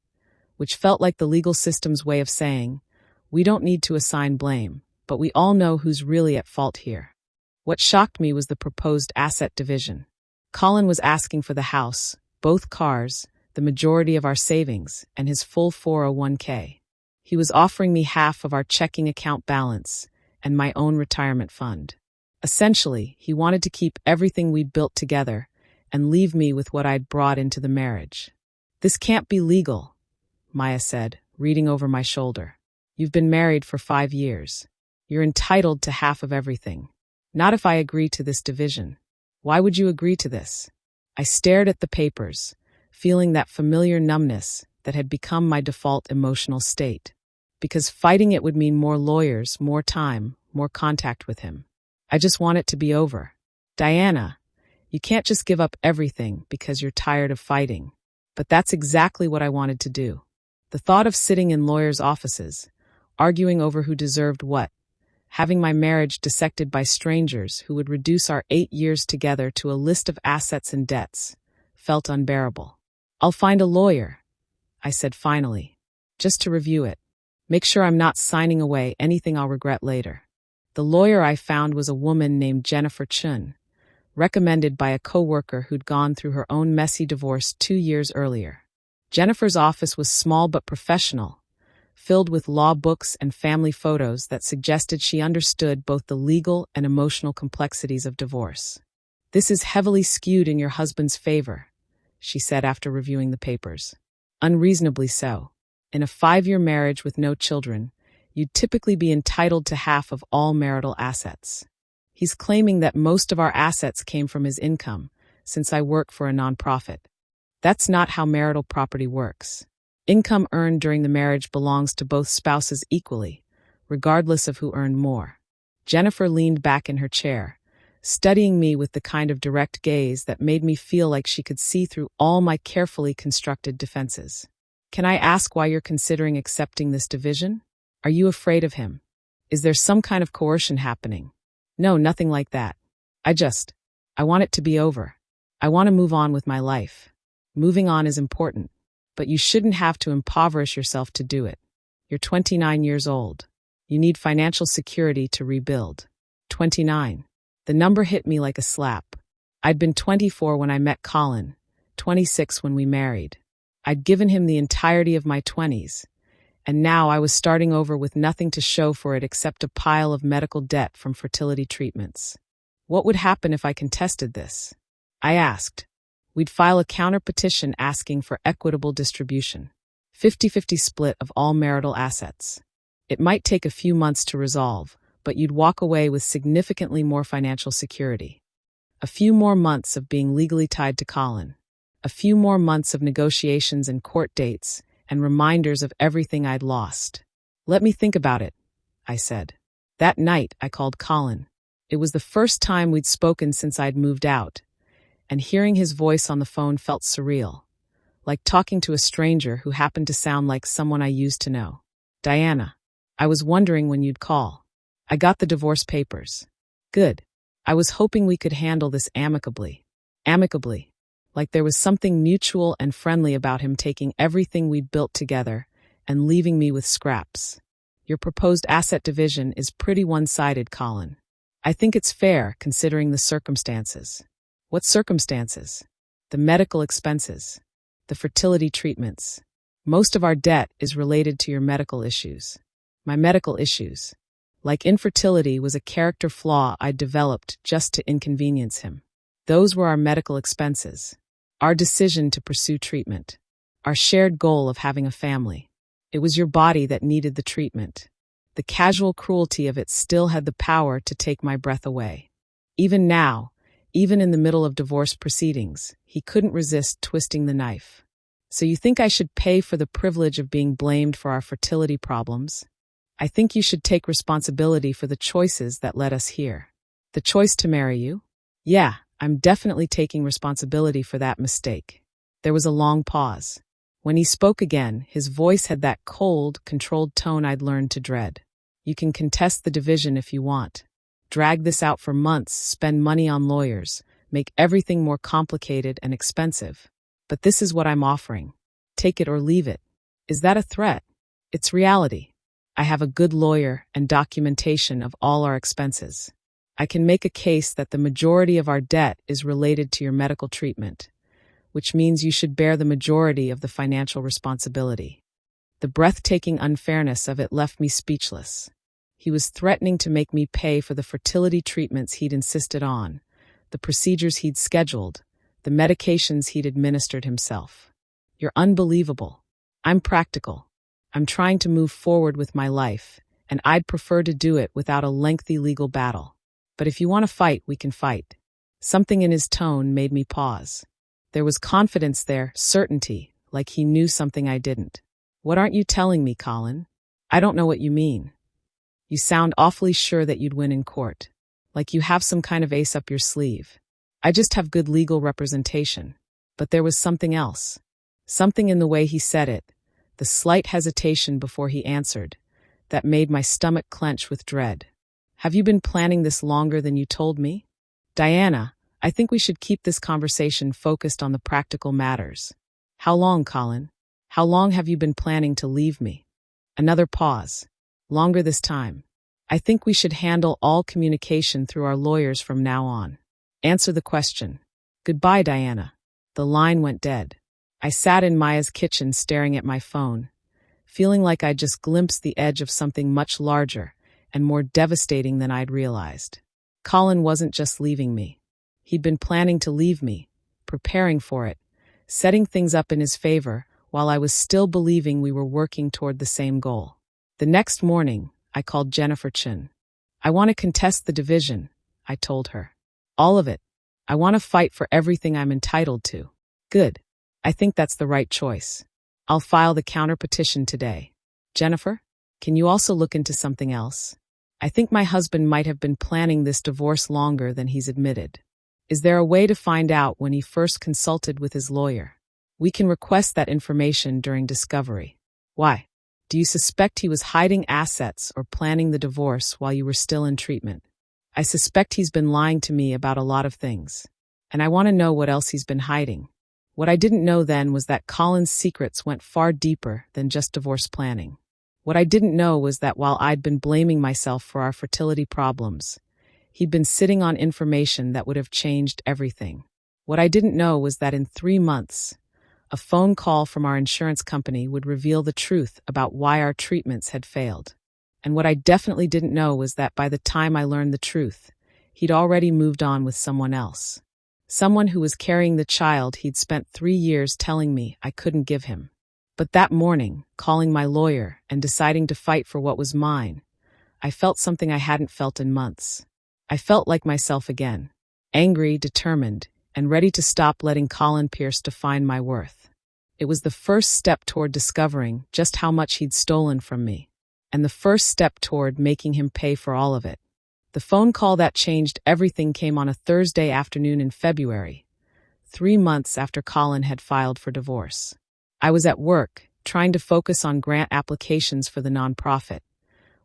which felt like the legal system's way of saying, "We don't need to assign blame, but we all know who's really at fault here." What shocked me was the proposed asset division. Colin was asking for the house, both cars, the majority of our savings, and his full 401k. He was offering me half of our checking account balance and my own retirement fund. Essentially, he wanted to keep everything we'd built together and leave me with what I'd brought into the marriage. "This can't be legal," Maya said, reading over my shoulder. "You've been married for 5 years. You're entitled to half of everything. Not if I agree to this division." "Why would you agree to this?" I stared at the papers, feeling that familiar numbness that had become my default emotional state. Because fighting it would mean more lawyers, more time, more contact with him. I just want it to be over. "Diana, you can't just give up everything because you're tired of fighting." But that's exactly what I wanted to do. The thought of sitting in lawyers' offices, arguing over who deserved what, having my marriage dissected by strangers who would reduce our 8 years together to a list of assets and debts, felt unbearable. "I'll find a lawyer," I said finally, "just to review it. Make sure I'm not signing away anything I'll regret later." The lawyer I found was a woman named Jennifer Chun, recommended by a coworker who'd gone through her own messy divorce 2 years earlier. Jennifer's office was small but professional, filled with law books and family photos that suggested she understood both the legal and emotional complexities of divorce. "This is heavily skewed in your husband's favor," she said after reviewing the papers. "Unreasonably so. In a 5-year marriage with no children, you'd typically be entitled to half of all marital assets. He's claiming that most of our assets came from his income, since I work for a nonprofit. That's not how marital property works. Income earned during the marriage belongs to both spouses equally, regardless of who earned more." Jennifer leaned back in her chair, studying me with the kind of direct gaze that made me feel like she could see through all my carefully constructed defenses. "Can I ask why you're considering accepting this division? Are you afraid of him? Is there some kind of coercion happening?" "No, nothing like that. I want it to be over. I want to move on with my life. Moving on is important, but you shouldn't have to impoverish yourself to do it. You're 29 years old. You need financial security to rebuild." 29. The number hit me like a slap. I'd been 24 when I met Colin, 26 when we married. I'd given him the entirety of my 20s, and now I was starting over with nothing to show for it except a pile of medical debt from fertility treatments. What would happen if I contested this? I asked. We'd file a counter-petition asking for equitable distribution, 50-50 split of all marital assets. It might take a few months to resolve, but you'd walk away with significantly more financial security. A few more months of being legally tied to Colin. A few more months of negotiations and court dates, and reminders of everything I'd lost. "Let me think about it," I said. That night, I called Colin. It was the first time we'd spoken since I'd moved out, and hearing his voice on the phone felt surreal, like talking to a stranger who happened to sound like someone I used to know. "Diana, I was wondering when you'd call. I got the divorce papers." "Good. I was hoping we could handle this amicably." Amicably. Like there was something mutual and friendly about him taking everything we'd built together and leaving me with scraps. "Your proposed asset division is pretty one-sided, Colin. I think it's fair, considering the circumstances." "What circumstances?" "The medical expenses. The fertility treatments. Most of our debt is related to your medical issues." My medical issues. Like infertility was a character flaw I developed just to inconvenience him. Those were our medical expenses. Our decision to pursue treatment. Our shared goal of having a family. It was your body that needed the treatment. The casual cruelty of it still had the power to take my breath away. Even now, even in the middle of divorce proceedings, he couldn't resist twisting the knife. So you think I should pay for the privilege of being blamed for our fertility problems? I think you should take responsibility for the choices that led us here. The choice to marry you? Yeah, I'm definitely taking responsibility for that mistake. There was a long pause. When he spoke again, his voice had that cold, controlled tone I'd learned to dread. You can contest the division if you want. Drag this out for months, spend money on lawyers, make everything more complicated and expensive. But this is what I'm offering. Take it or leave it. Is that a threat? It's reality. I have a good lawyer and documentation of all our expenses. I can make a case that the majority of our debt is related to your medical treatment, which means you should bear the majority of the financial responsibility. The breathtaking unfairness of it left me speechless. He was threatening to make me pay for the fertility treatments he'd insisted on, the procedures he'd scheduled, the medications he'd administered himself. You're unbelievable. I'm practical. I'm trying to move forward with my life, and I'd prefer to do it without a lengthy legal battle. But if you want to fight, we can fight. Something in his tone made me pause. There was confidence there, certainty, like he knew something I didn't. What aren't you telling me, Colin? I don't know what you mean. You sound awfully sure that you'd win in court, like you have some kind of ace up your sleeve. I just have good legal representation. But there was something else. Something in the way he said it, the slight hesitation before he answered, that made my stomach clench with dread. Have you been planning this longer than you told me? Diana, I think we should keep this conversation focused on the practical matters. How long, Colin? How long have you been planning to leave me? Another pause. Longer this time. I think we should handle all communication through our lawyers from now on. Answer the question. Goodbye, Diana. The line went dead. I sat in Maya's kitchen staring at my phone, feeling like I'd just glimpsed the edge of something much larger and more devastating than I'd realized. Colin wasn't just leaving me. He'd been planning to leave me, preparing for it, setting things up in his favor while I was still believing we were working toward the same goal. The next morning, I called Jennifer Chin. I want to contest the division, I told her. All of it. I want to fight for everything I'm entitled to. Good. I think that's the right choice. I'll file the counter petition today. Jennifer, can you also look into something else? I think my husband might have been planning this divorce longer than he's admitted. Is there a way to find out when he first consulted with his lawyer? We can request that information during discovery. Why? Do you suspect he was hiding assets or planning the divorce while you were still in treatment? I suspect he's been lying to me about a lot of things. And I want to know what else he's been hiding. What I didn't know then was that Colin's secrets went far deeper than just divorce planning. What I didn't know was that while I'd been blaming myself for our fertility problems, he'd been sitting on information that would have changed everything. What I didn't know was that in 3 months, a phone call from our insurance company would reveal the truth about why our treatments had failed. And what I definitely didn't know was that by the time I learned the truth, he'd already moved on with someone else. Someone who was carrying the child he'd spent 3 years telling me I couldn't give him. But that morning, calling my lawyer and deciding to fight for what was mine, I felt something I hadn't felt in months. I felt like myself again, angry, determined, and ready to stop letting Colin Pierce define my worth. It was the first step toward discovering just how much he'd stolen from me, and the first step toward making him pay for all of it. The phone call that changed everything came on a Thursday afternoon in February, 3 months after Colin had filed for divorce. I was at work, trying to focus on grant applications for the nonprofit,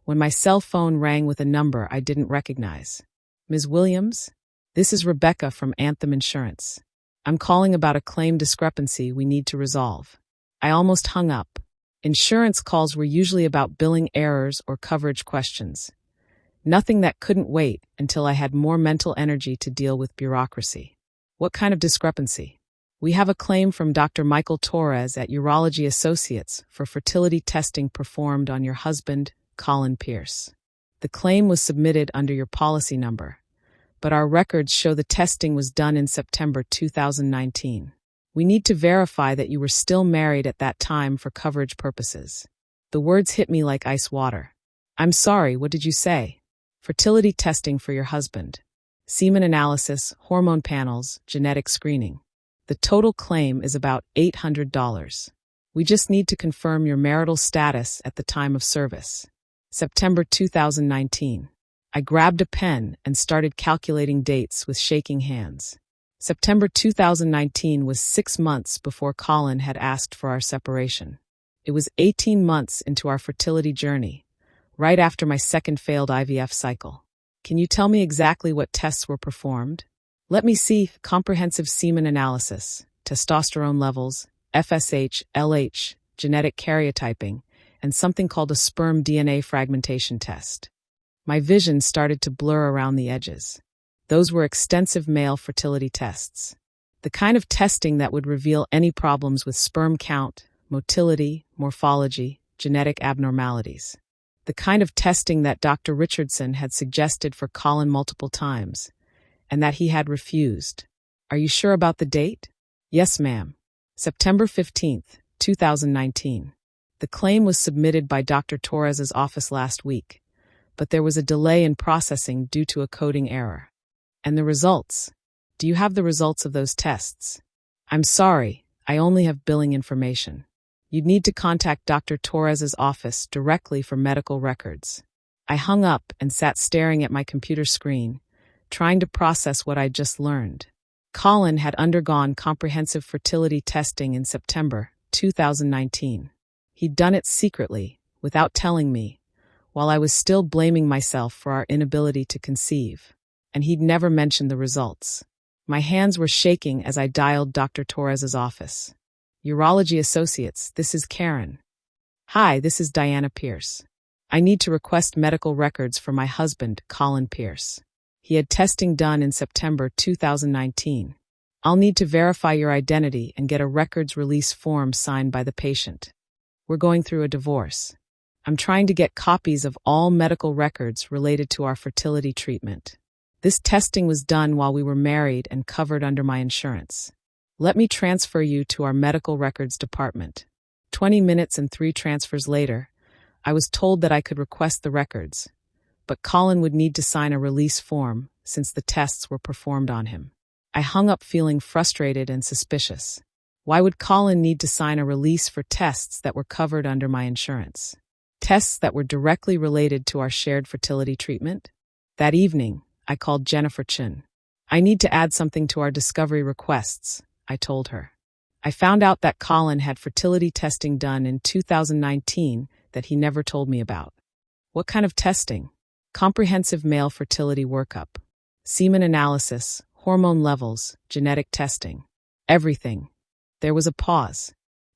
when my cell phone rang with a number I didn't recognize. Ms. Williams? This is Rebecca from Anthem Insurance. I'm calling about a claim discrepancy we need to resolve. I almost hung up. Insurance calls were usually about billing errors or coverage questions. Nothing that couldn't wait until I had more mental energy to deal with bureaucracy. What kind of discrepancy? We have a claim from Dr. Michael Torres at Urology Associates for fertility testing performed on your husband, Colin Pierce. The claim was submitted under your policy number, but our records show the testing was done in September 2019. We need to verify that you were still married at that time for coverage purposes. The words hit me like ice water. I'm sorry, what did you say? Fertility testing for your husband. Semen analysis, hormone panels, genetic screening. The total claim is about $800. We just need to confirm your marital status at the time of service. September 2019. I grabbed a pen and started calculating dates with shaking hands. September 2019 was 6 months before Colin had asked for our separation. It was 18 months into our fertility journey, right after my second failed IVF cycle. Can you tell me exactly what tests were performed? Let me see: comprehensive semen analysis, testosterone levels, FSH, LH, genetic karyotyping, and something called a sperm DNA fragmentation test. My vision started to blur around the edges. Those were extensive male fertility tests. The kind of testing that would reveal any problems with sperm count, motility, morphology, genetic abnormalities. The kind of testing that Dr. Richardson had suggested for Colin multiple times, and that he had refused. Are you sure about the date? Yes, ma'am. September 15th, 2019. The claim was submitted by Dr. Torres's office last week, but there was a delay in processing due to a coding error. And the results? Do you have the results of those tests? I'm sorry, I only have billing information. You'd need to contact Dr. Torres's office directly for medical records. I hung up and sat staring at my computer screen, trying to process what I'd just learned. Colin had undergone comprehensive fertility testing in September 2019. He'd done it secretly, without telling me, while I was still blaming myself for our inability to conceive. And he'd never mentioned the results. My hands were shaking as I dialed Dr. Torres's office. Urology Associates, this is Karen. Hi, this is Diana Pierce. I need to request medical records for my husband, Colin Pierce. He had testing done in September 2019. I'll need to verify your identity and get a records release form signed by the patient. We're going through a divorce. I'm trying to get copies of all medical records related to our fertility treatment. This testing was done while we were married and covered under my insurance. Let me transfer you to our medical records department. 20 minutes and 3 transfers later, I was told that I could request the records, but Colin would need to sign a release form since the tests were performed on him. I hung up feeling frustrated and suspicious. Why would Colin need to sign a release for tests that were covered under my insurance? Tests that were directly related to our shared fertility treatment? That evening, I called Jennifer Chin. I need to add something to our discovery requests, I told her. I found out that Colin had fertility testing done in 2019 that he never told me about. What kind of testing? Comprehensive male fertility workup. Semen analysis, hormone levels, genetic testing. Everything. There was a pause.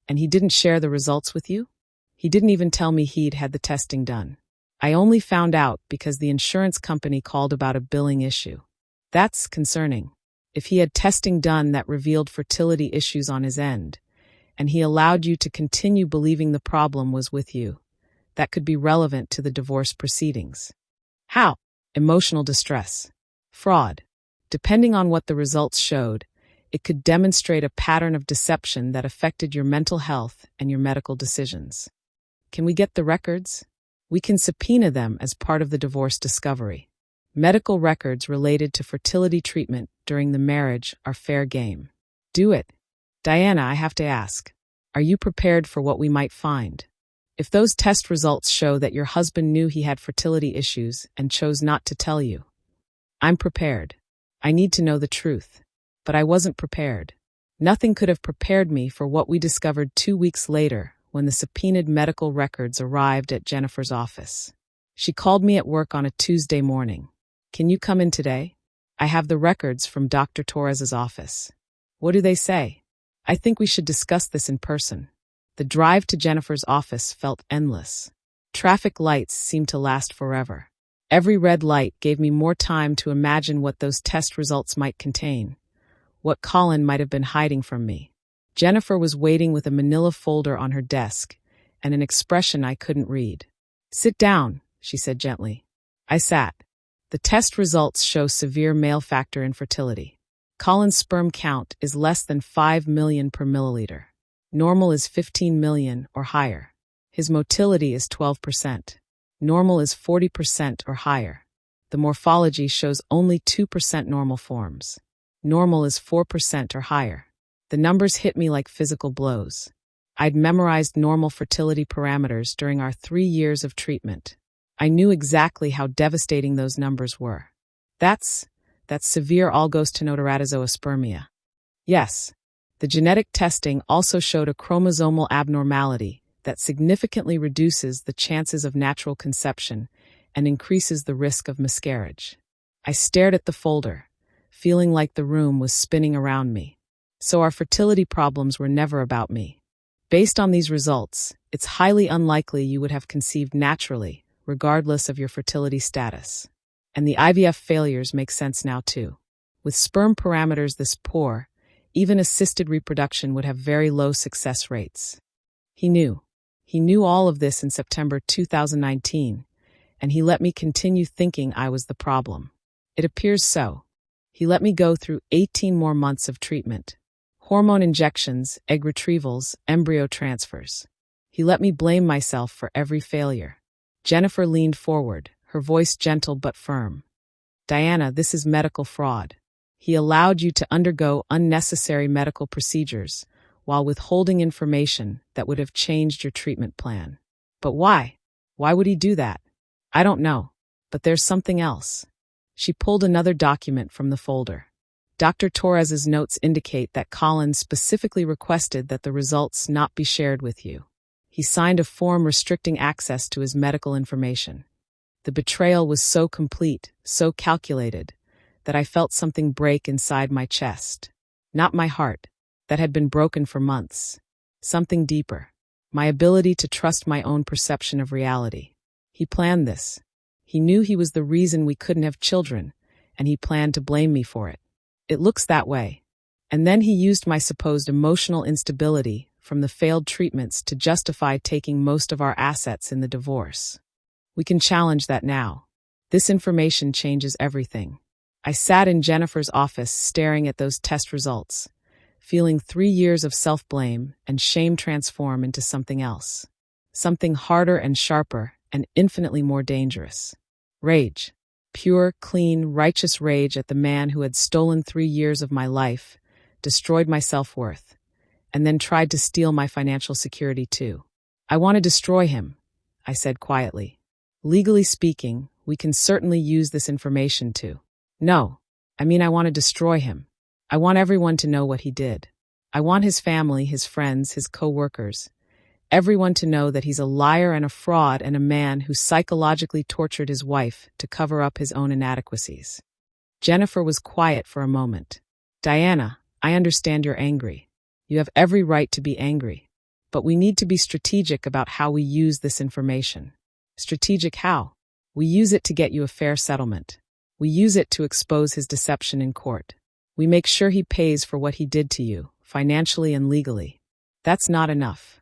And he didn't share the results with you? He didn't even tell me he'd had the testing done. I only found out because the insurance company called about a billing issue. That's concerning. If he had testing done that revealed fertility issues on his end, and he allowed you to continue believing the problem was with you, that could be relevant to the divorce proceedings. How? Emotional distress. Fraud. Depending on what the results showed, it could demonstrate a pattern of deception that affected your mental health and your medical decisions. Can we get the records? We can subpoena them as part of the divorce discovery. Medical records related to fertility treatment during the marriage are fair game. Do it. Diana, I have to ask, are you prepared for what we might find? If those test results show that your husband knew he had fertility issues and chose not to tell you, I'm prepared. I need to know the truth. But I wasn't prepared. Nothing could have prepared me for what we discovered 2 weeks later when the subpoenaed medical records arrived at Jennifer's office. She called me at work on a Tuesday morning. Can you come in today? I have the records from Dr. Torres's office. What do they say? I think we should discuss this in person. The drive to Jennifer's office felt endless. Traffic lights seemed to last forever. Every red light gave me more time to imagine what those test results might contain, what Colin might have been hiding from me. Jennifer was waiting with a manila folder on her desk and an expression I couldn't read. Sit down, she said gently. I sat. The test results show severe male factor infertility. Colin's sperm count is less than 5 million per milliliter. Normal is 15 million or higher. His motility is 12%. Normal is 40% or higher. The morphology shows only 2% normal forms. Normal is 4% or higher. The numbers hit me like physical blows. I'd memorized normal fertility parameters during our 3 years of treatment. I knew exactly how devastating those numbers were. That's severe oligosteroidozoospermia. Yes, the genetic testing also showed a chromosomal abnormality that significantly reduces the chances of natural conception and increases the risk of miscarriage. I stared at the folder, feeling like the room was spinning around me. So our fertility problems were never about me. Based on these results, it's highly unlikely you would have conceived naturally, regardless of your fertility status. And the IVF failures make sense now too. With sperm parameters this poor, even assisted reproduction would have very low success rates. He knew. He knew all of this in September 2019, and he let me continue thinking I was the problem. It appears so. He let me go through 18 more months of treatment. Hormone injections, egg retrievals, embryo transfers. He let me blame myself for every failure. Jennifer leaned forward, her voice gentle but firm. Diana, this is medical fraud. He allowed you to undergo unnecessary medical procedures while withholding information that would have changed your treatment plan. But why? Why would he do that? I don't know, but there's something else. She pulled another document from the folder. Dr. Torres's notes indicate that Colin specifically requested that the results not be shared with you. He signed a form restricting access to his medical information. The betrayal was so complete, so calculated, that I felt something break inside my chest. Not my heart, that had been broken for months. Something deeper. My ability to trust my own perception of reality. He planned this. He knew he was the reason we couldn't have children, and he planned to blame me for it. It looks that way. And then he used my supposed emotional instability from the failed treatments to justify taking most of our assets in the divorce. We can challenge that now. This information changes everything. I sat in Jennifer's office staring at those test results, feeling 3 years of self-blame and shame transform into something else. Something harder and sharper and infinitely more dangerous. Rage. Pure, clean, righteous rage at the man who had stolen 3 years of my life, destroyed my self-worth, and then tried to steal my financial security too. I want to destroy him, I said quietly. Legally speaking, we can certainly use this information to. No, I want to destroy him. I want everyone to know what he did. I want his family, his friends, his co-workers, everyone to know that he's a liar and a fraud and a man who psychologically tortured his wife to cover up his own inadequacies. Jennifer was quiet for a moment. Diana, I understand you're angry. You have every right to be angry. But we need to be strategic about how we use this information. Strategic how? We use it to get you a fair settlement. We use it to expose his deception in court. We make sure he pays for what he did to you, financially and legally. That's not enough.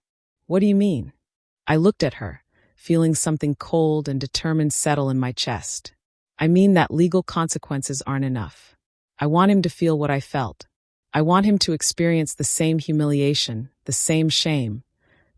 What do you mean? I looked at her, feeling something cold and determined settle in my chest. I mean that legal consequences aren't enough. I want him to feel what I felt. I want him to experience the same humiliation, the same shame,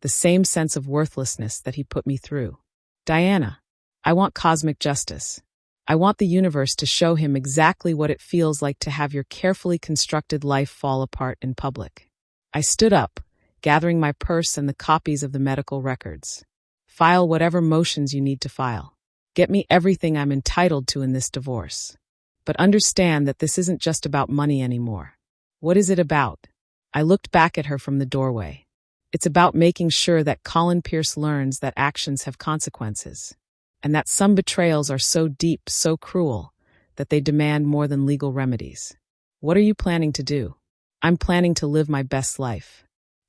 the same sense of worthlessness that he put me through. Diana, I want cosmic justice. I want the universe to show him exactly what it feels like to have your carefully constructed life fall apart in public. I stood up, gathering my purse and the copies of the medical records. File whatever motions you need to file. Get me everything I'm entitled to in this divorce. But understand that this isn't just about money anymore. What is it about? I looked back at her from the doorway. It's about making sure that Colin Pierce learns that actions have consequences, and that some betrayals are so deep, so cruel, that they demand more than legal remedies. What are you planning to do? I'm planning to live my best life.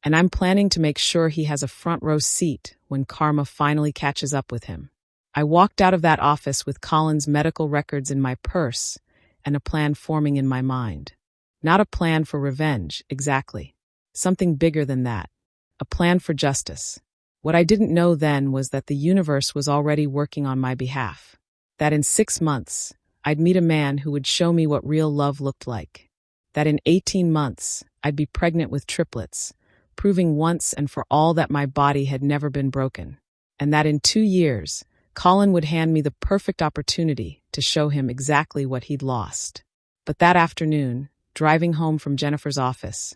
And I'm planning to make sure he has a front row seat when karma finally catches up with him. I walked out of that office with Colin's medical records in my purse and a plan forming in my mind. Not a plan for revenge, exactly. Something bigger than that. A plan for justice. What I didn't know then was that the universe was already working on my behalf. That in 6 months, I'd meet a man who would show me what real love looked like. That in 18 months, I'd be pregnant with triplets, proving once and for all that my body had never been broken. And that in 2 years, Colin would hand me the perfect opportunity to show him exactly what he'd lost. But that afternoon, driving home from Jennifer's office,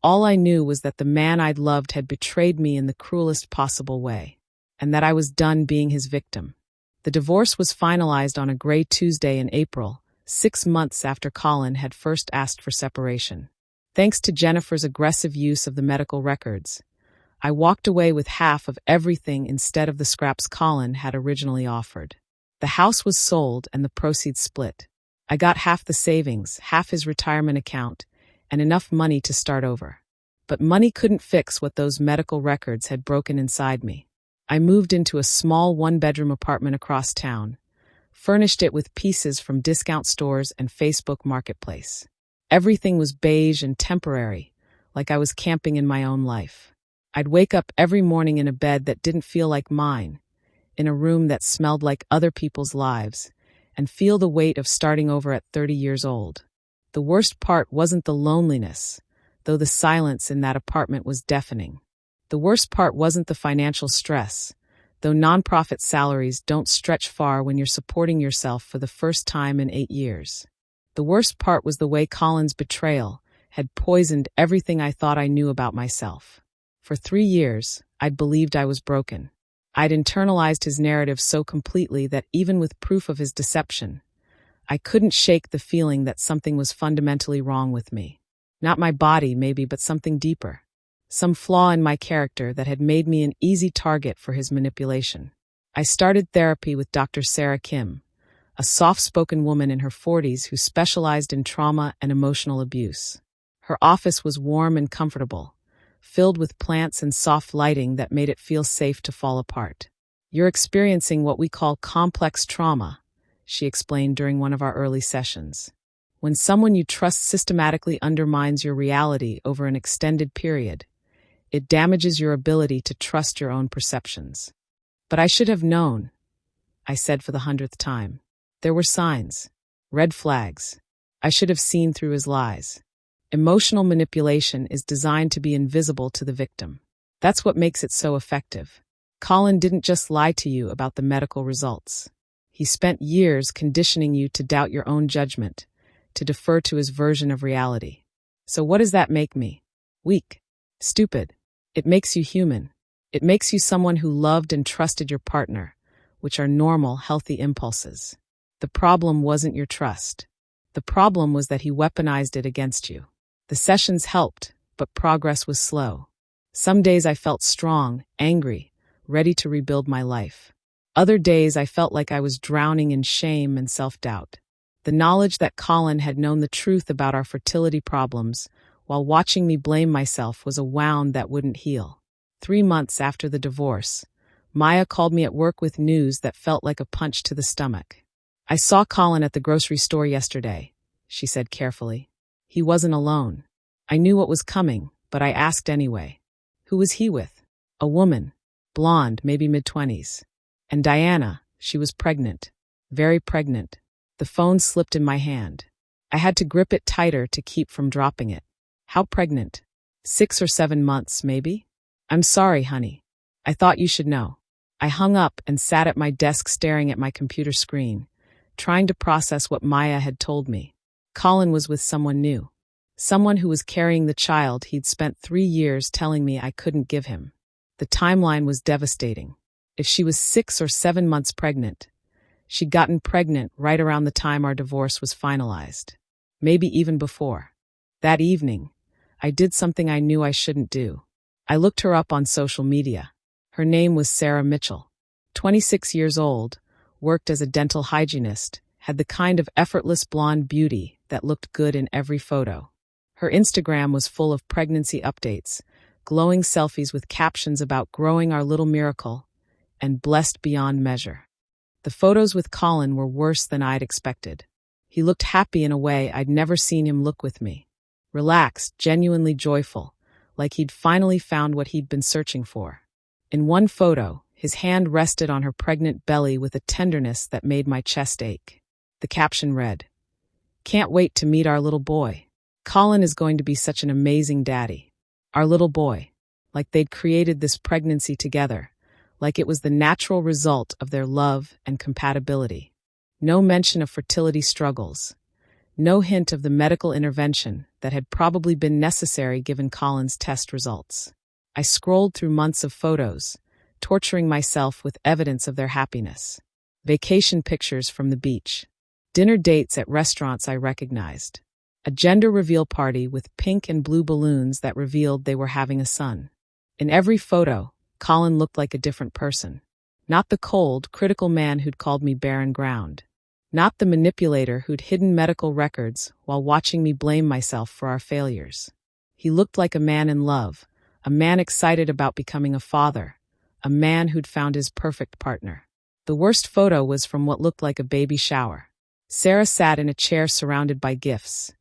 All I knew was that the man I'd loved had betrayed me in the cruelest possible way, and that I was done being his victim. The divorce was finalized on a gray Tuesday in April, 6 months after Colin had first asked for separation. Thanks to Jennifer's aggressive use of the medical records, I walked away with half of everything instead of the scraps Colin had originally offered. The house was sold and the proceeds split. I got half the savings, half his retirement account, and enough money to start over. But money couldn't fix what those medical records had broken inside me. I moved into a small one-bedroom apartment across town, furnished it with pieces from discount stores and Facebook Marketplace. Everything was beige and temporary, like I was camping in my own life. I'd wake up every morning in a bed that didn't feel like mine, in a room that smelled like other people's lives, and feel the weight of starting over at 30 years old. The worst part wasn't the loneliness, though the silence in that apartment was deafening. The worst part wasn't the financial stress, though nonprofit salaries don't stretch far when you're supporting yourself for the first time in 8 years. The worst part was the way Colin's betrayal had poisoned everything I thought I knew about myself. For 3 years, I'd believed I was broken. I'd internalized his narrative so completely that even with proof of his deception, I couldn't shake the feeling that something was fundamentally wrong with me. Not my body, maybe, but something deeper. Some flaw in my character that had made me an easy target for his manipulation. I started therapy with Dr. Sarah Kim, a soft-spoken woman in her 40s who specialized in trauma and emotional abuse. Her office was warm and comfortable, filled with plants and soft lighting that made it feel safe to fall apart. "You're experiencing what we call complex trauma," she explained during one of our early sessions. "When someone you trust systematically undermines your reality over an extended period, it damages your ability to trust your own perceptions." "But I should have known," I said for the 100th time. There were signs, red flags. I should have seen through his lies. Emotional manipulation is designed to be invisible to the victim. That's what makes it so effective. Colin didn't just lie to you about the medical results. He spent years conditioning you to doubt your own judgment, to defer to his version of reality. So what does that make me? Weak. Stupid. It makes you human. It makes you someone who loved and trusted your partner, which are normal, healthy impulses. The problem wasn't your trust. The problem was that he weaponized it against you. The sessions helped, but progress was slow. Some days I felt strong, angry, ready to rebuild my life. Other days I felt like I was drowning in shame and self-doubt. The knowledge that Colin had known the truth about our fertility problems while watching me blame myself was a wound that wouldn't heal. 3 months after the divorce, Maya called me at work with news that felt like a punch to the stomach. "I saw Colin at the grocery store yesterday," she said carefully. "He wasn't alone. I knew what was coming, but I asked anyway. Who was he with?" "A woman. Blonde, maybe mid-20s. And Diana, she was pregnant. Very pregnant." The phone slipped in my hand. I had to grip it tighter to keep from dropping it. "How pregnant?" 6 or 7 months, maybe?" "I'm sorry, honey. I thought you should know." I hung up and sat at my desk staring at my computer screen, trying to process what Maya had told me. Colin was with someone new. Someone who was carrying the child he'd spent 3 years telling me I couldn't give him. The timeline was devastating. If she was 6 or 7 months pregnant, she'd gotten pregnant right around the time our divorce was finalized. Maybe even before. That evening, I did something I knew I shouldn't do. I looked her up on social media. Her name was Sarah Mitchell. 26 years old, worked as a dental hygienist, had the kind of effortless blonde beauty that looked good in every photo. Her Instagram was full of pregnancy updates, glowing selfies with captions about growing our little miracle, and blessed beyond measure. The photos with Colin were worse than I'd expected. He looked happy in a way I'd never seen him look with me. Relaxed, genuinely joyful, like he'd finally found what he'd been searching for. In one photo, his hand rested on her pregnant belly with a tenderness that made my chest ache. The caption read, "Can't wait to meet our little boy. Colin is going to be such an amazing daddy." Our little boy. Like they'd created this pregnancy together, like it was the natural result of their love and compatibility. No mention of fertility struggles. No hint of the medical intervention that had probably been necessary given Colin's test results. I scrolled through months of photos, torturing myself with evidence of their happiness. Vacation pictures from the beach. Dinner dates at restaurants I recognized. A gender reveal party with pink and blue balloons that revealed they were having a son. In every photo, Colin looked like a different person. Not the cold, critical man who'd called me barren ground. Not the manipulator who'd hidden medical records while watching me blame myself for our failures. He looked like a man in love, a man excited about becoming a father, a man who'd found his perfect partner. The worst photo was from what looked like a baby shower. Sarah sat in a chair surrounded by gifts,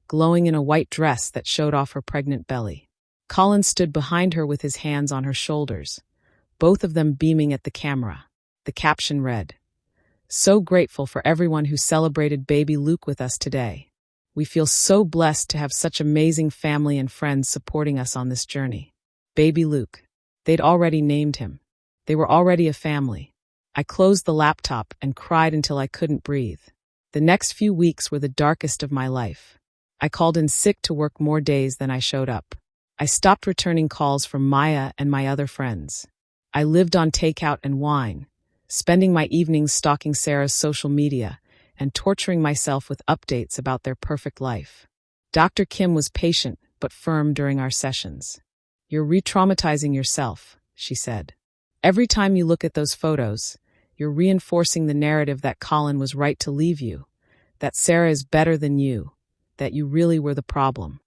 glowing in a white dress that showed off her pregnant belly. Colin stood behind her with his hands on her shoulders, both of them beaming at the camera. The caption read, "So grateful for everyone who celebrated baby Luke with us today. We feel so blessed to have such amazing family and friends supporting us on this journey." Baby Luke. They'd already named him. They were already a family. I closed the laptop and cried until I couldn't breathe. The next few weeks were the darkest of my life. I called in sick to work more days than I showed up. I stopped returning calls from Maya and my other friends. I lived on takeout and wine, spending my evenings stalking Sarah's social media and torturing myself with updates about their perfect life. Dr. Kim was patient but firm during our sessions. "You're re-traumatizing yourself," she said. "Every time you look at those photos, you're reinforcing the narrative that Colin was right to leave you, that Sarah is better than you, that you really were the problem.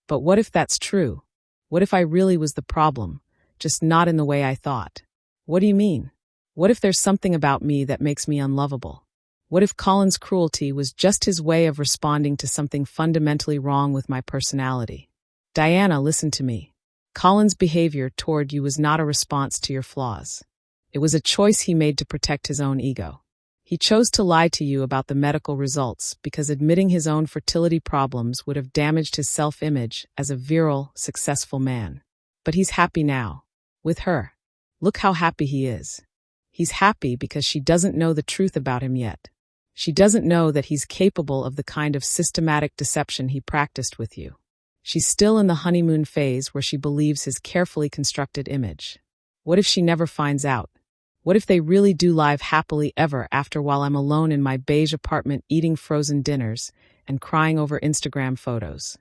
But what if that's true? What if I really was the problem, just not in the way I thought? What do you mean? What if there's something about me that makes me unlovable? What if Colin's cruelty was just his way of responding to something fundamentally wrong with my personality? Diana, listen to me. Colin's behavior toward you was not a response to your flaws. It was a choice he made to protect his own ego. He chose to lie to you about the medical results because admitting his own fertility problems would have damaged his self-image as a virile, successful man. But he's happy now. With her. Look how happy he is. He's happy because she doesn't know the truth about him yet. She doesn't know that he's capable of the kind of systematic deception he practiced with you. She's still in the honeymoon phase where she believes his carefully constructed image. What if she never finds out? What if they really do live happily ever after while I'm alone in my beige apartment eating frozen dinners and crying over Instagram photos?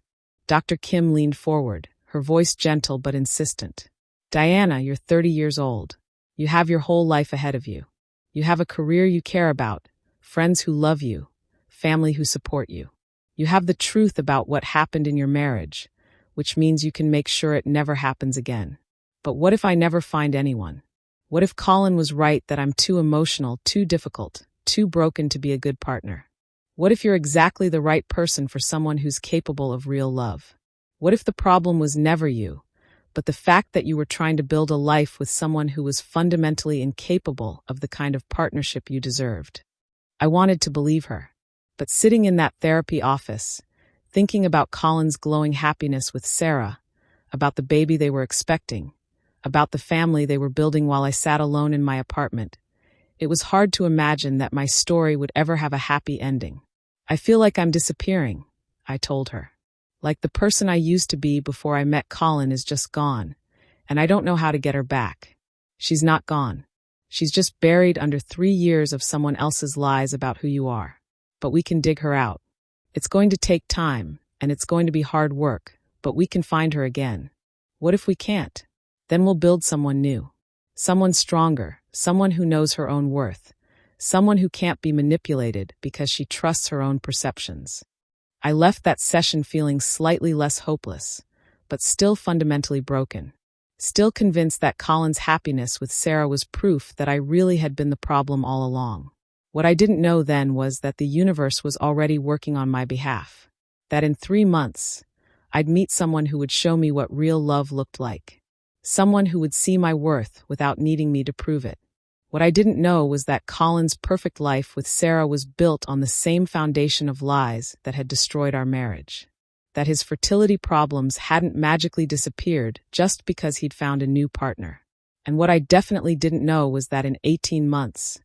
Dr. Kim leaned forward, her voice gentle but insistent. Diana, you're 30 years old. You have your whole life ahead of you. You have a career you care about, friends who love you, family who support you. You have the truth about what happened in your marriage, which means you can make sure it never happens again. But what if I never find anyone? What if Colin was right that I'm too emotional, too difficult, too broken to be a good partner? What if you're exactly the right person for someone who's capable of real love? What if the problem was never you, but the fact that you were trying to build a life with someone who was fundamentally incapable of the kind of partnership you deserved? I wanted to believe her. But sitting in that therapy office, thinking about Colin's glowing happiness with Sarah, about the baby they were expecting, about the family they were building while I sat alone in my apartment, it was hard to imagine that my story would ever have a happy ending. I feel like I'm disappearing, I told her. Like the person I used to be before I met Colin is just gone, and I don't know how to get her back. She's not gone. She's just buried under 3 years of someone else's lies about who you are. But we can dig her out. It's going to take time, and it's going to be hard work, but we can find her again. What if we can't? Then we'll build someone new. Someone stronger, someone who knows her own worth, someone who can't be manipulated because she trusts her own perceptions. I left that session feeling slightly less hopeless, but still fundamentally broken. Still convinced that Colin's happiness with Sarah was proof that I really had been the problem all along. What I didn't know then was that the universe was already working on my behalf. That in 3 months, I'd meet someone who would show me what real love looked like. Someone who would see my worth without needing me to prove it. What I didn't know was that Colin's perfect life with Sarah was built on the same foundation of lies that had destroyed our marriage. That his fertility problems hadn't magically disappeared just because he'd found a new partner. And what I definitely didn't know was that in 18 months,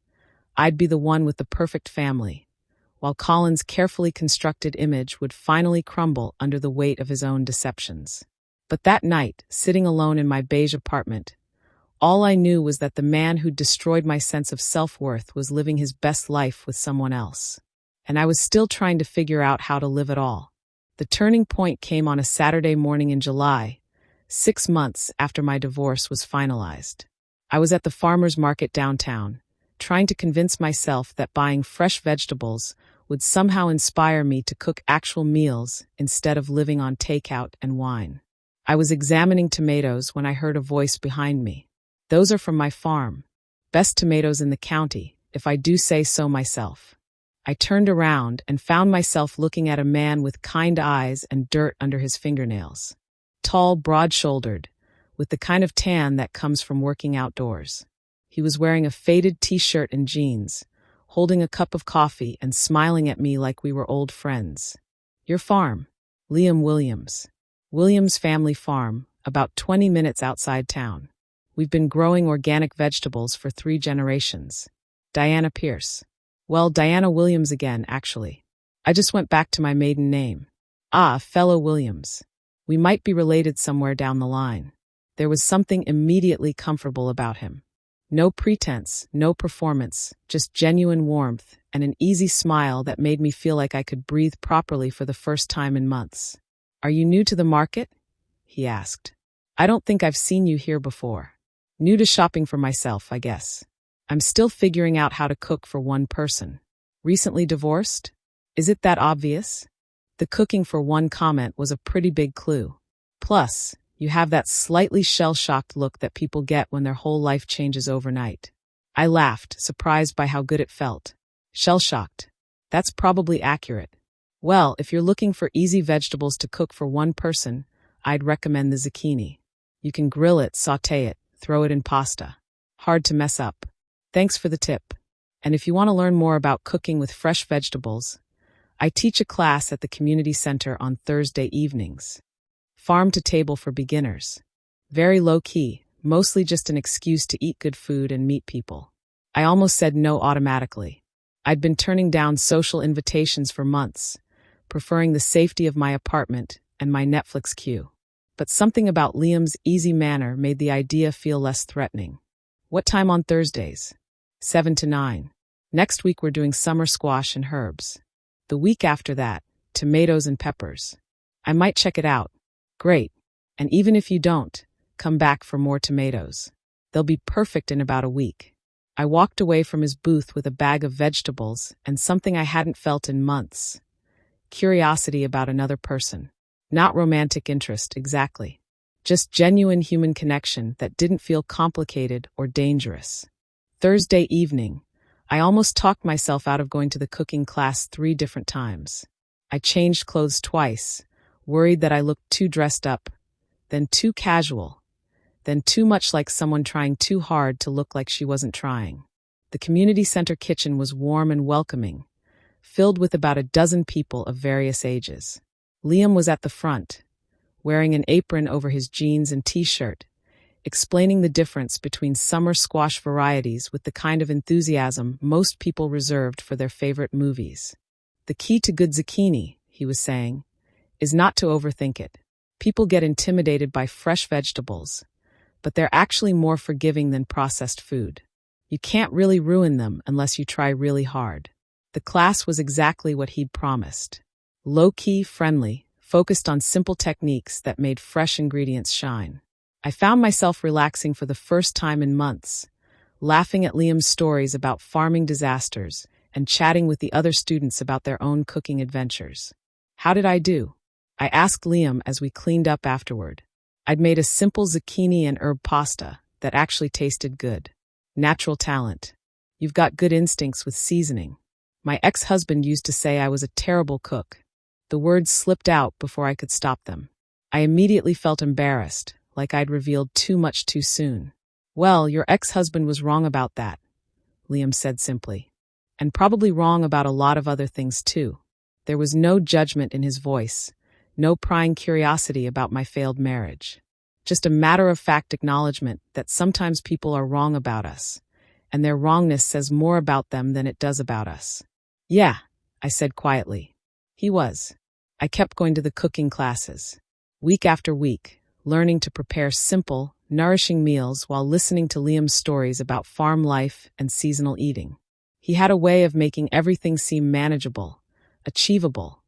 I'd be the one with the perfect family, while Colin's carefully constructed image would finally crumble under the weight of his own deceptions. But that night, sitting alone in my beige apartment, all I knew was that the man who'd destroyed my sense of self-worth was living his best life with someone else. And I was still trying to figure out how to live at all. The turning point came on a Saturday morning in July, 6 months after my divorce was finalized. I was at the farmer's market downtown, trying to convince myself that buying fresh vegetables would somehow inspire me to cook actual meals instead of living on takeout and wine. I was examining tomatoes when I heard a voice behind me. "Those are from my farm. Best tomatoes in the county, if I do say so myself." I turned around and found myself looking at a man with kind eyes and dirt under his fingernails. Tall, broad-shouldered, with the kind of tan that comes from working outdoors. He was wearing a faded t-shirt and jeans, holding a cup of coffee and smiling at me like we were old friends. "Your farm?" "Liam Williams. Williams Family Farm, about 20 minutes outside town. We've been growing organic vegetables for 3 generations. Diana Pierce." "Well, Diana Williams again, actually. I just went back to my maiden name." "Ah, fellow Williams. We might be related somewhere down the line." There was something immediately comfortable about him. No pretense, no performance, just genuine warmth and an easy smile that made me feel like I could breathe properly for the first time in months. "Are you new to the market?" he asked. "I don't think I've seen you here before." "New to shopping for myself, I guess. I'm still figuring out how to cook for one person." "Recently divorced? Is it that obvious?" The cooking for one comment was a pretty big clue. "Plus, you have that slightly shell-shocked look that people get when their whole life changes overnight." I laughed, surprised by how good it felt. "Shell-shocked. That's probably accurate. Well, if you're looking for easy vegetables to cook for one person, I'd recommend the zucchini. You can grill it, sauté it, throw it in pasta. Hard to mess up. Thanks for the tip. And if you want to learn more about cooking with fresh vegetables, I teach a class at the community center on Thursday evenings. Farm to table for beginners. Very low-key, mostly just an excuse to eat good food and meet people." I almost said no automatically. I'd been turning down social invitations for months, preferring the safety of my apartment and my Netflix queue. But something about Liam's easy manner made the idea feel less threatening. "What time on Thursdays?" 7 to 9. Next week we're doing summer squash and herbs. The week after that, tomatoes and peppers. I might check it out. "Great. And even if you don't, come back for more tomatoes. They'll be perfect in about a week." I walked away from his booth with a bag of vegetables and something I hadn't felt in months. Curiosity about another person. Not romantic interest, exactly. Just genuine human connection that didn't feel complicated or dangerous. Thursday evening, I almost talked myself out of going to the cooking class 3 different times. I changed clothes twice, worried that I looked too dressed up, then too casual, then too much like someone trying too hard to look like she wasn't trying. The community center kitchen was warm and welcoming, filled with about a dozen people of various ages. Liam was at the front, wearing an apron over his jeans and t-shirt, explaining the difference between summer squash varieties with the kind of enthusiasm most people reserved for their favorite movies. "The key to good zucchini," he was saying, "is not to overthink it. People get intimidated by fresh vegetables, but they're actually more forgiving than processed food. You can't really ruin them unless you try really hard." The class was exactly what he'd promised. Low-key, friendly, focused on simple techniques that made fresh ingredients shine. I found myself relaxing for the first time in months, laughing at Liam's stories about farming disasters and chatting with the other students about their own cooking adventures. "How did I do?" I asked Liam as we cleaned up afterward. I'd made a simple zucchini and herb pasta that actually tasted good. "Natural talent. You've got good instincts with seasoning. My ex-husband used to say I was a terrible cook." The words slipped out before I could stop them. I immediately felt embarrassed, like I'd revealed too much too soon. "Well, your ex-husband was wrong about that," Liam said simply. "And probably wrong about a lot of other things too." There was no judgment in his voice, no prying curiosity about my failed marriage. Just a matter-of-fact acknowledgement that sometimes people are wrong about us, and their wrongness says more about them than it does about us. "Yeah, I said quietly. He was. I kept going to the cooking classes, week after week, learning to prepare simple, nourishing meals while listening to Liam's stories about farm life and seasonal eating. He had a way of making everything seem manageable, achievable,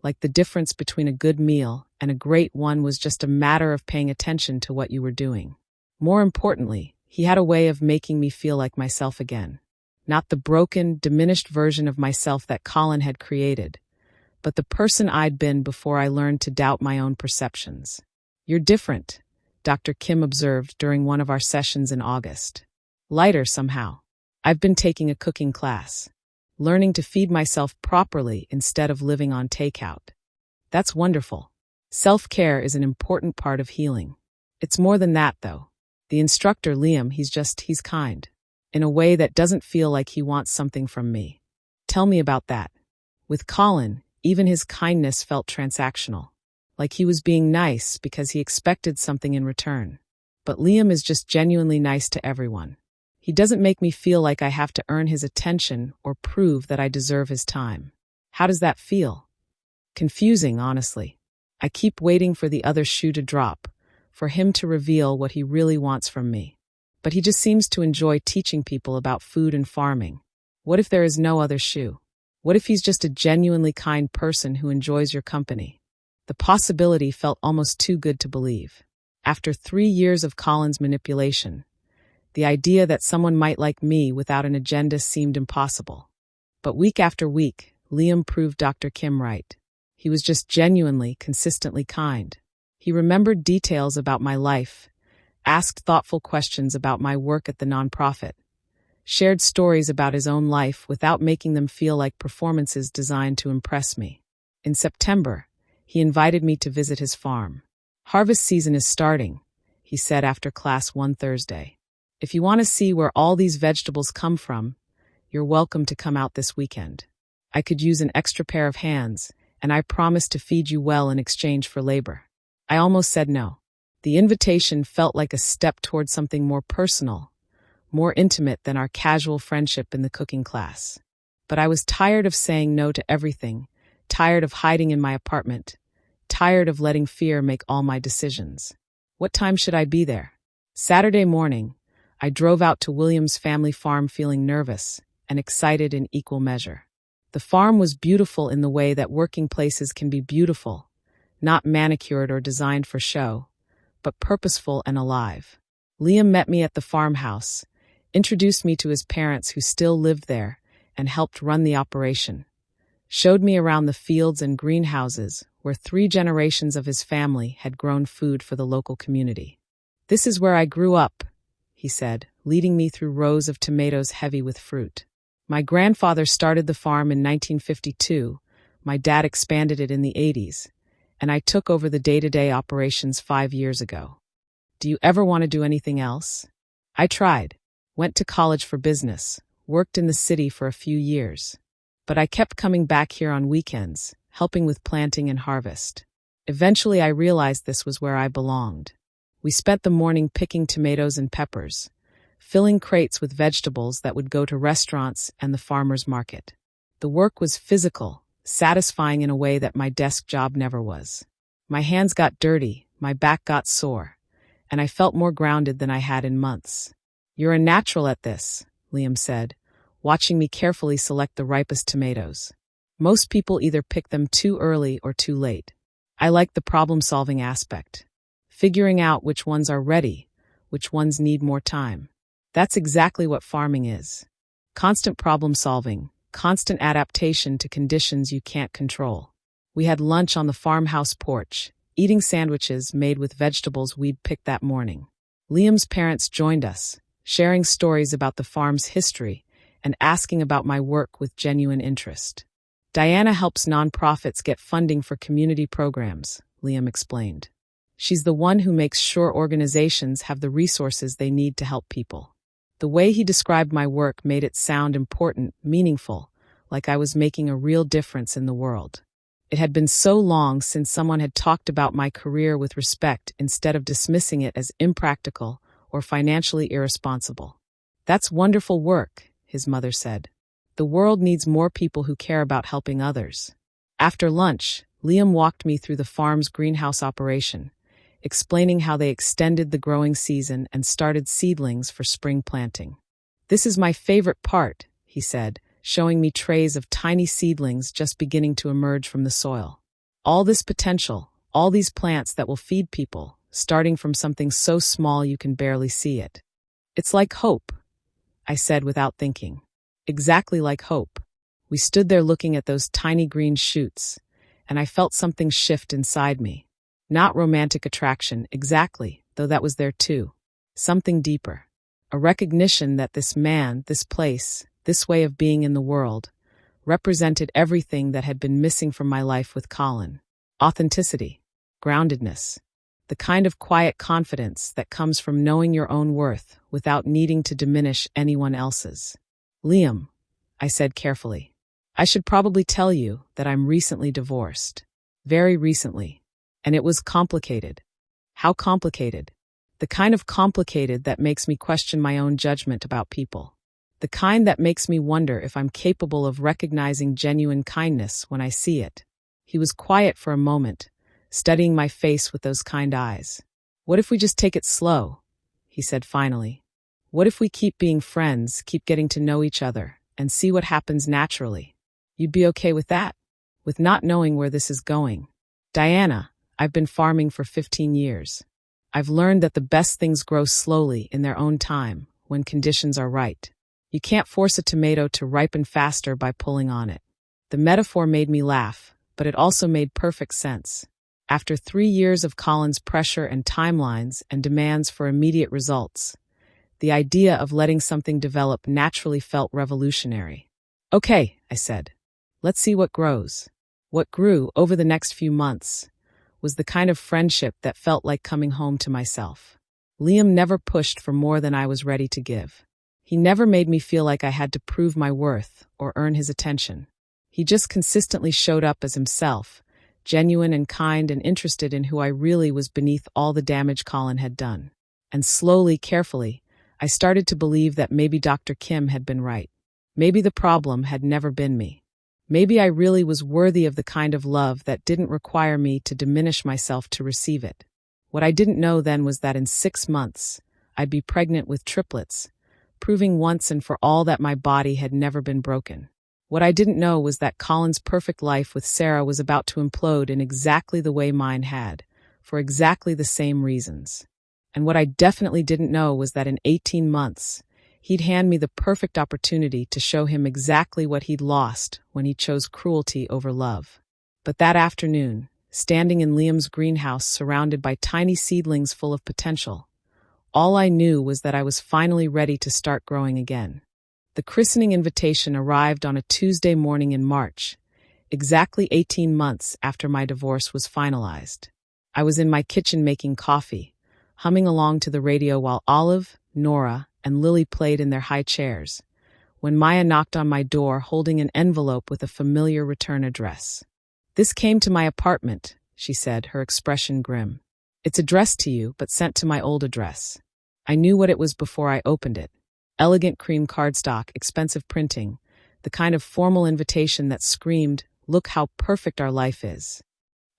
like the difference between a good meal and a great one was just a matter of paying attention to what you were doing. More importantly, he had a way of making me feel like myself again. Not the broken, diminished version of myself that Colin had created, but the person I'd been before I learned to doubt my own perceptions. "You're different," Dr. Kim observed during one of our sessions in August. "Lighter somehow. I've been taking a cooking class, learning to feed myself properly instead of living on takeout. That's wonderful. Self-care is an important part of healing. It's more than that, though. The instructor, Liam, he's kind, in a way that doesn't feel like he wants something from me." "Tell me about that." With Colin, even his kindness felt transactional, like he was being nice because he expected something in return. But Liam is just genuinely nice to everyone. He doesn't make me feel like I have to earn his attention or prove that I deserve his time. How does that feel? Confusing, honestly. I keep waiting for the other shoe to drop, for him to reveal what he really wants from me. But he just seems to enjoy teaching people about food and farming. What if there is no other shoe? What if he's just a genuinely kind person who enjoys your company? The possibility felt almost too good to believe. After 3 years of Colin's manipulation, the idea that someone might like me without an agenda seemed impossible. But week after week, Liam proved Dr. Kim right. He was just genuinely, consistently kind. He remembered details about my life, asked thoughtful questions about my work at the nonprofit, shared stories about his own life without making them feel like performances designed to impress me. In September, he invited me to visit his farm. "Harvest season is starting," he said after class one Thursday. "If you want to see where all these vegetables come from, you're welcome to come out this weekend. I could use an extra pair of hands, and I promise to feed you well in exchange for labor." I almost said no. The invitation felt like a step toward something more personal, more intimate than our casual friendship in the cooking class. But I was tired of saying no to everything, tired of hiding in my apartment, tired of letting fear make all my decisions. What time should I be there? Saturday morning, I drove out to William's family farm feeling nervous and excited in equal measure. The farm was beautiful in the way that working places can be beautiful, not manicured or designed for show, but purposeful and alive. Liam met me at the farmhouse, introduced me to his parents who still lived there, and helped run the operation. Showed me around the fields and greenhouses where 3 generations of his family had grown food for the local community. "This is where I grew up," he said, leading me through rows of tomatoes heavy with fruit. "My grandfather started the farm in 1952, my dad expanded it in the 80s, and I took over the day-to-day operations 5 years ago. Do you ever want to do anything else?" I tried. Went to college for business, worked in the city for a few years. But I kept coming back here on weekends, helping with planting and harvest. Eventually I realized this was where I belonged. We spent the morning picking tomatoes and peppers, filling crates with vegetables that would go to restaurants and the farmer's market. The work was physical, satisfying in a way that my desk job never was. My hands got dirty, my back got sore, and I felt more grounded than I had in months. "You're a natural at this," Liam said, watching me carefully select the ripest tomatoes. "Most people either pick them too early or too late. I like the problem-solving aspect. Figuring out which ones are ready, which ones need more time. That's exactly what farming is. Constant problem-solving, constant adaptation to conditions you can't control." We had lunch on the farmhouse porch, eating sandwiches made with vegetables we'd picked that morning. Liam's parents joined us, sharing stories about the farm's history and asking about my work with genuine interest. "Diana helps nonprofits get funding for community programs," Liam explained. "She's the one who makes sure organizations have the resources they need to help people." The way he described my work made it sound important, meaningful, like I was making a real difference in the world. It had been so long since someone had talked about my career with respect instead of dismissing it as impractical or financially irresponsible. "That's wonderful work," his mother said. The world needs more people who care about helping others. After lunch, Liam walked me through the farm's greenhouse operation, explaining how they extended the growing season and started seedlings for spring planting. "This is my favorite part," he said, showing me trays of tiny seedlings just beginning to emerge from the soil. "All this potential, all these plants that will feed people, starting from something so small you can barely see it. It's like hope," I said without thinking. Exactly like hope. We stood there looking at those tiny green shoots, and I felt something shift inside me. Not romantic attraction, exactly, though that was there too. Something deeper. A recognition that this man, this place, this way of being in the world, represented everything that had been missing from my life with Colin. Authenticity. Groundedness. The kind of quiet confidence that comes from knowing your own worth without needing to diminish anyone else's. "Liam," I said carefully, "I should probably tell you that I'm recently divorced. Very recently. And it was complicated." "How complicated?" "The kind of complicated that makes me question my own judgment about people. The kind that makes me wonder if I'm capable of recognizing genuine kindness when I see it." He was quiet for a moment, studying my face with those kind eyes. "What if we just take it slow?" he said finally. "What if we keep being friends, keep getting to know each other, and see what happens naturally? You'd be okay with that? With not knowing where this is going?" "Diana, I've been farming for 15 years. I've learned that the best things grow slowly in their own time, when conditions are right. You can't force a tomato to ripen faster by pulling on it." The metaphor made me laugh, but it also made perfect sense. After 3 years of Colin's pressure and timelines and demands for immediate results, the idea of letting something develop naturally felt revolutionary. "Okay," I said. "Let's see what grows." What grew over the next few months was the kind of friendship that felt like coming home to myself. Liam never pushed for more than I was ready to give. He never made me feel like I had to prove my worth or earn his attention. He just consistently showed up as himself, genuine and kind and interested in who I really was beneath all the damage Colin had done. And slowly, carefully, I started to believe that maybe Dr. Kim had been right. Maybe the problem had never been me. Maybe I really was worthy of the kind of love that didn't require me to diminish myself to receive it. What I didn't know then was that in 6 months, I'd be pregnant with triplets, proving once and for all that my body had never been broken. What I didn't know was that Colin's perfect life with Sarah was about to implode in exactly the way mine had, for exactly the same reasons. And what I definitely didn't know was that in 18 months, he'd hand me the perfect opportunity to show him exactly what he'd lost when he chose cruelty over love. But that afternoon, standing in Liam's greenhouse surrounded by tiny seedlings full of potential, all I knew was that I was finally ready to start growing again. The christening invitation arrived on a Tuesday morning in March, exactly 18 months after my divorce was finalized. I was in my kitchen making coffee, humming along to the radio while Olive, Nora, and Lily played in their high chairs, when Maya knocked on my door holding an envelope with a familiar return address. "This came to my apartment," she said, her expression grim. "It's addressed to you, but sent to my old address." I knew what it was before I opened it. Elegant cream cardstock, expensive printing, the kind of formal invitation that screamed, "Look how perfect our life is.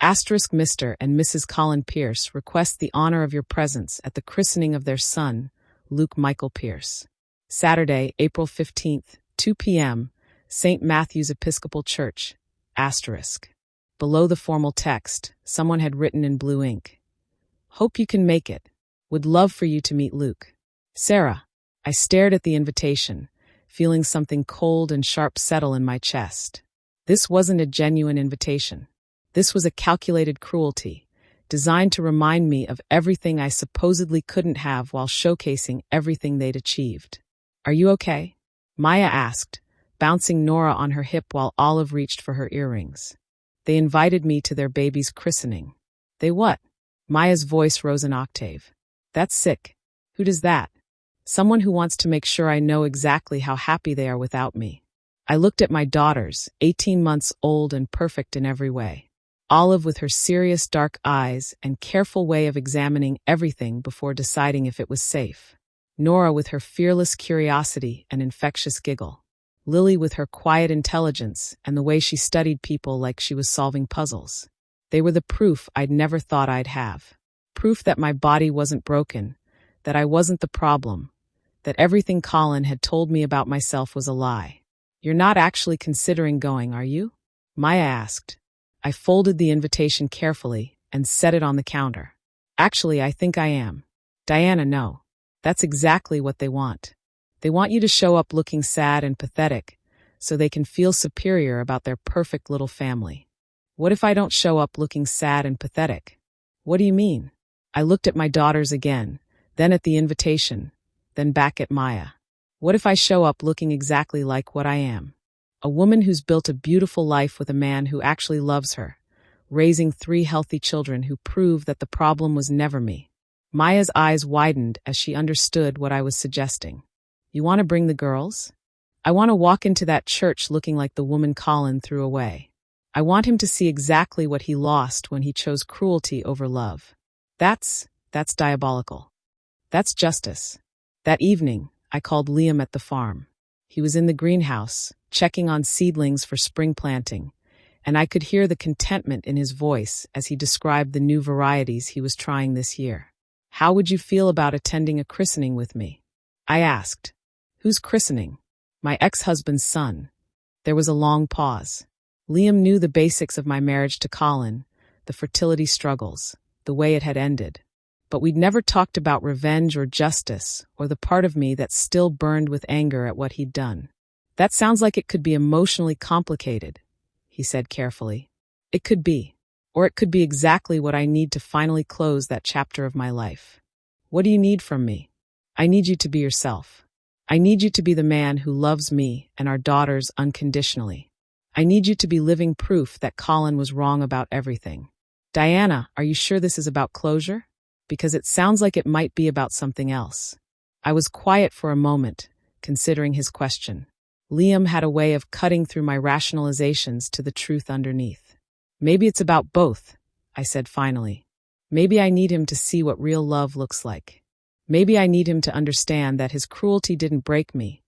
Asterisk Mr. and Mrs. Colin Pierce request the honor of your presence at the christening of their son, Luke Michael Pierce. Saturday, April 15th, 2 p.m., St. Matthew's Episcopal Church, asterisk. Below the formal text, someone had written in blue ink, "Hope you can make it. Would love for you to meet Luke. Sarah." I stared at the invitation, feeling something cold and sharp settle in my chest. This wasn't a genuine invitation. This was a calculated cruelty, designed to remind me of everything I supposedly couldn't have while showcasing everything they'd achieved. "Are you okay?" Maya asked, bouncing Nora on her hip while Olive reached for her earrings. "They invited me to their baby's christening." "They what?" Maya's voice rose an octave. "That's sick. Who does that?" "Someone who wants to make sure I know exactly how happy they are without me." I looked at my daughters, 18 months old and perfect in every way. Olive with her serious dark eyes and careful way of examining everything before deciding if it was safe. Nora with her fearless curiosity and infectious giggle. Lily with her quiet intelligence and the way she studied people like she was solving puzzles. They were the proof I'd never thought I'd have. Proof that my body wasn't broken, that I wasn't the problem, that everything Colin had told me about myself was a lie. You're not actually considering going, are you? Maya asked. I folded the invitation carefully and set it on the counter. Actually, I think I am. Diana, no. That's exactly what they want. They want you to show up looking sad and pathetic so they can feel superior about their perfect little family. What if I don't show up looking sad and pathetic? What do you mean? I looked at my daughters again, then at the invitation, then back at Maya. What if I show up looking exactly like what I am? A woman who's built a beautiful life with a man who actually loves her, raising 3 healthy children who prove that the problem was never me. Maya's eyes widened as she understood what I was suggesting. You want to bring the girls? I want to walk into that church looking like the woman Colin threw away. I want him to see exactly what he lost when he chose cruelty over love. That's diabolical. That's justice. That evening, I called Liam at the farm. He was in the greenhouse, checking on seedlings for spring planting, and I could hear the contentment in his voice as he described the new varieties he was trying this year. How would you feel about attending a christening with me? I asked. Who's christening? My ex-husband's son. There was a long pause. Liam knew the basics of my marriage to Colin, the fertility struggles, the way it had ended. But we'd never talked about revenge or justice or the part of me that still burned with anger at what he'd done. That sounds like it could be emotionally complicated, he said carefully. It could be. Or it could be exactly what I need to finally close that chapter of my life. What do you need from me? I need you to be yourself. I need you to be the man who loves me and our daughters unconditionally. I need you to be living proof that Colin was wrong about everything. Diana, are you sure this is about closure? Because it sounds like it might be about something else. I was quiet for a moment, considering his question. Liam had a way of cutting through my rationalizations to the truth underneath. Maybe it's about both, I said finally. Maybe I need him to see what real love looks like. Maybe I need him to understand that his cruelty didn't break me.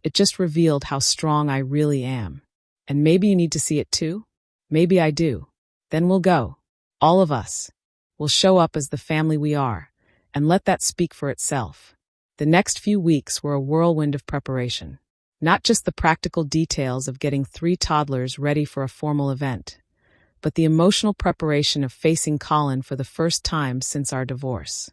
It just revealed how strong I really am. And maybe you need to see it too? Maybe I do. Then we'll go. All of us. We'll show up as the family we are, and let that speak for itself. The next few weeks were a whirlwind of preparation. Not just the practical details of getting 3 toddlers ready for a formal event, but the emotional preparation of facing Colin for the first time since our divorce.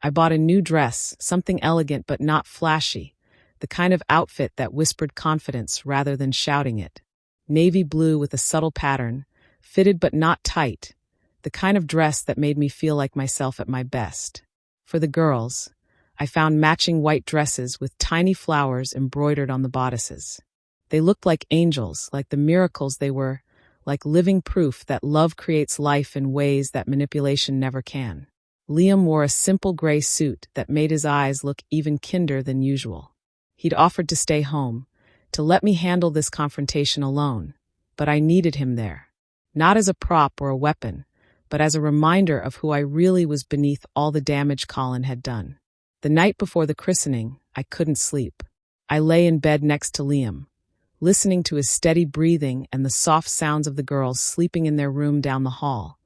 I bought a new dress, something elegant but not flashy, the kind of outfit that whispered confidence rather than shouting it. Navy blue with a subtle pattern, fitted but not tight, the kind of dress that made me feel like myself at my best. For the girls, I found matching white dresses with tiny flowers embroidered on the bodices. They looked like angels, like the miracles they were, like living proof that love creates life in ways that manipulation never can. Liam wore a simple gray suit that made his eyes look even kinder than usual. He'd offered to stay home, to let me handle this confrontation alone, but I needed him there. Not as a prop or a weapon, but as a reminder of who I really was beneath all the damage Colin had done. The night before the christening, I couldn't sleep. I lay in bed next to Liam, listening to his steady breathing and the soft sounds of the girls sleeping in their room down the hall,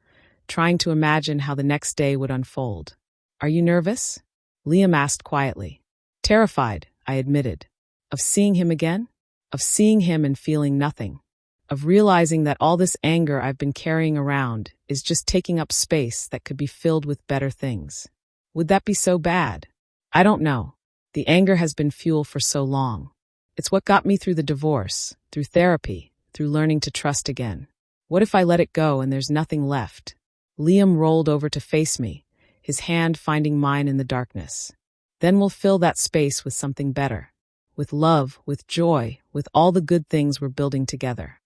trying to imagine how the next day would unfold. Are you nervous? Liam asked quietly. Terrified, I admitted. Of seeing him again? Of seeing him and feeling nothing. Of realizing that all this anger I've been carrying around is just taking up space that could be filled with better things. Would that be so bad? I don't know. The anger has been fuel for so long. It's what got me through the divorce, through therapy, through learning to trust again. What if I let it go and there's nothing left? Liam rolled over to face me, his hand finding mine in the darkness. Then we'll fill that space with something better. With love, with joy, with all the good things we're building together.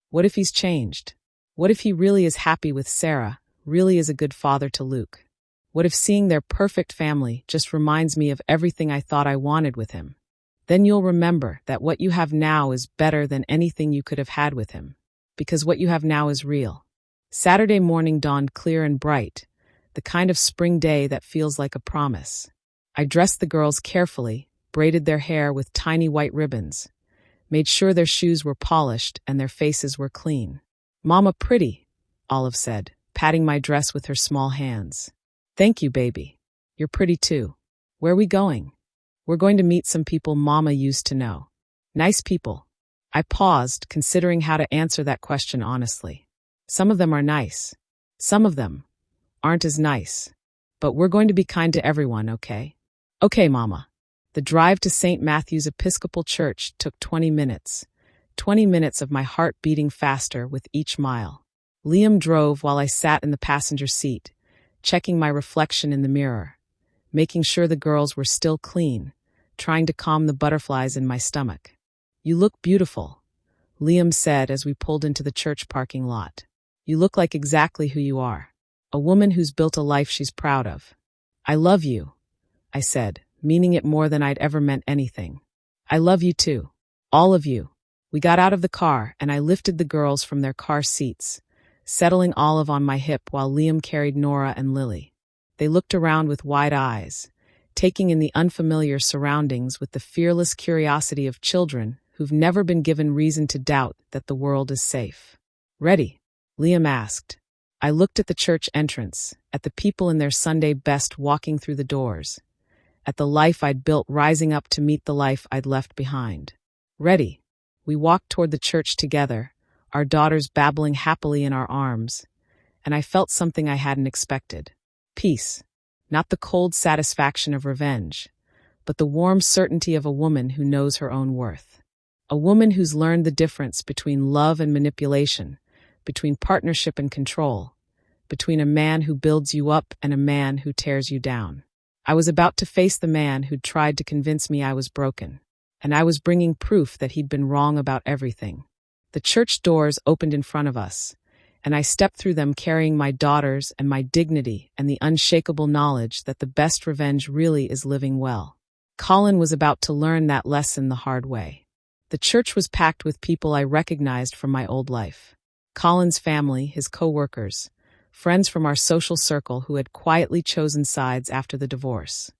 What if he's changed? What if he really is happy with Sarah, really is a good father to Luke? What if seeing their perfect family just reminds me of everything I thought I wanted with him? Then you'll remember that what you have now is better than anything you could have had with him. Because what you have now is real. Saturday morning dawned clear and bright, the kind of spring day that feels like a promise. I dressed the girls carefully, braided their hair with tiny white ribbons, made sure their shoes were polished and their faces were clean. "Mama, pretty," Olive said, patting my dress with her small hands. "Thank you, baby. You're pretty too. Where we going?" "We're going to meet some people Mama used to know." "Nice people." I paused, considering how to answer that question honestly. Some of them are nice. Some of them aren't as nice. But we're going to be kind to everyone, okay? "Okay, Mama." The drive to St. Matthew's Episcopal Church took 20 minutes. 20 minutes of my heart beating faster with each mile. Liam drove while I sat in the passenger seat, checking my reflection in the mirror, making sure the girls were still clean, trying to calm the butterflies in my stomach. "You look beautiful," Liam said as we pulled into the church parking lot. "You look like exactly who you are. A woman who's built a life she's proud of." "I love you," I said, meaning it more than I'd ever meant anything. "I love you too. All of you." We got out of the car and I lifted the girls from their car seats, settling Olive on my hip while Liam carried Nora and Lily. They looked around with wide eyes, taking in the unfamiliar surroundings with the fearless curiosity of children who've never been given reason to doubt that the world is safe. "Ready?" Liam asked. I looked at the church entrance, at the people in their Sunday best walking through the doors, at the life I'd built rising up to meet the life I'd left behind. "Ready." We walked toward the church together, our daughters babbling happily in our arms, and I felt something I hadn't expected. Peace. Not the cold satisfaction of revenge, but the warm certainty of a woman who knows her own worth. A woman who's learned the difference between love and manipulation, between partnership and control, between a man who builds you up and a man who tears you down. I was about to face the man who'd tried to convince me I was broken, and I was bringing proof that he'd been wrong about everything. The church doors opened in front of us, and I stepped through them carrying my daughters and my dignity and the unshakable knowledge that the best revenge really is living well. Colin was about to learn that lesson the hard way. The church was packed with people I recognized from my old life. Colin's family, his co-workers, friends from our social circle who had quietly chosen sides after the divorce.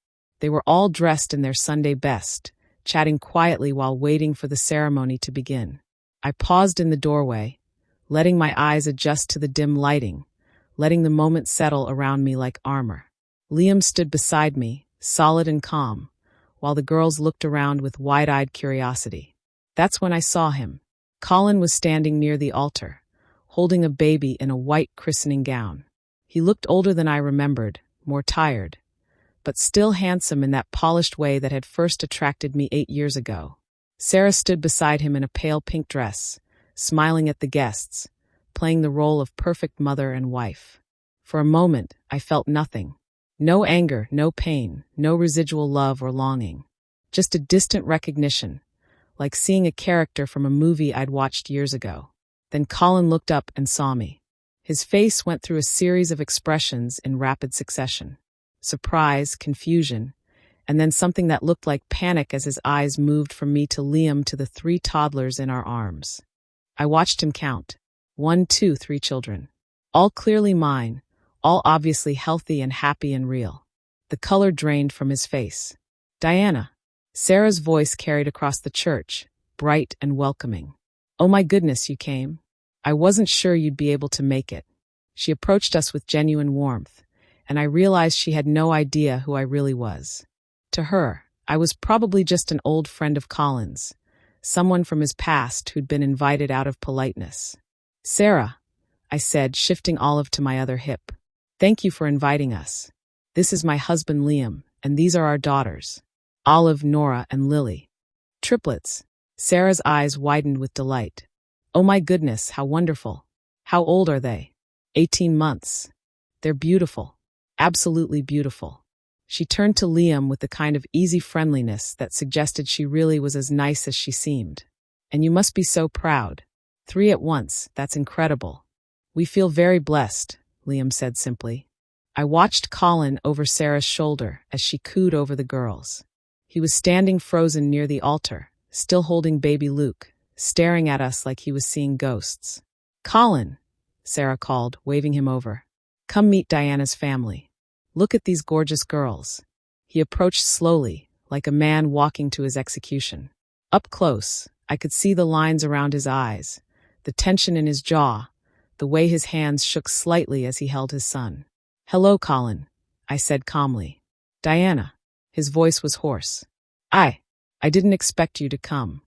They were all dressed in their Sunday best, chatting quietly while waiting for the ceremony to begin. I paused in the doorway, letting my eyes adjust to the dim lighting, letting the moment settle around me like armor. Liam stood beside me, solid and calm, while the girls looked around with wide-eyed curiosity. That's when I saw him. Colin was standing near the altar, holding a baby in a white christening gown. He looked older than I remembered, more tired, but still handsome in that polished way that had first attracted me 8 years ago. Sarah stood beside him in a pale pink dress, smiling at the guests, playing the role of perfect mother and wife. For a moment, I felt nothing. No anger, no pain, no residual love or longing. Just a distant recognition, like seeing a character from a movie I'd watched years ago. Then Colin looked up and saw me. His face went through a series of expressions in rapid succession. Surprise, confusion, and then something that looked like panic as his eyes moved from me to Liam to the 3 toddlers in our arms. I watched him count. 1, 2, 3 children. All clearly mine, all obviously healthy and happy and real. The color drained from his face. "Diana." Sarah's voice carried across the church, bright and welcoming. "Oh my goodness, you came. I wasn't sure you'd be able to make it." She approached us with genuine warmth, and I realized she had no idea who I really was. To her, I was probably just an old friend of Colin's, someone from his past who'd been invited out of politeness. "Sarah," I said, shifting Olive to my other hip. "Thank you for inviting us. This is my husband Liam, and these are our daughters, Olive, Nora, and Lily. Triplets." Sarah's eyes widened with delight. "Oh my goodness, how wonderful. How old are they?" 18 months. "They're beautiful. Absolutely beautiful." She turned to Liam with the kind of easy friendliness that suggested she really was as nice as she seemed. "And you must be so proud. 3 at once, that's incredible." "We feel very blessed," Liam said simply. I watched Colin over Sarah's shoulder as she cooed over the girls. He was standing frozen near the altar, still holding baby Luke, staring at us like he was seeing ghosts. "Colin," Sarah called, waving him over. "Come meet Diana's family. Look at these gorgeous girls." He approached slowly, like a man walking to his execution. Up close, I could see the lines around his eyes, the tension in his jaw, the way his hands shook slightly as he held his son. "Hello, Colin," I said calmly. "Diana." His voice was hoarse. I didn't expect you to come.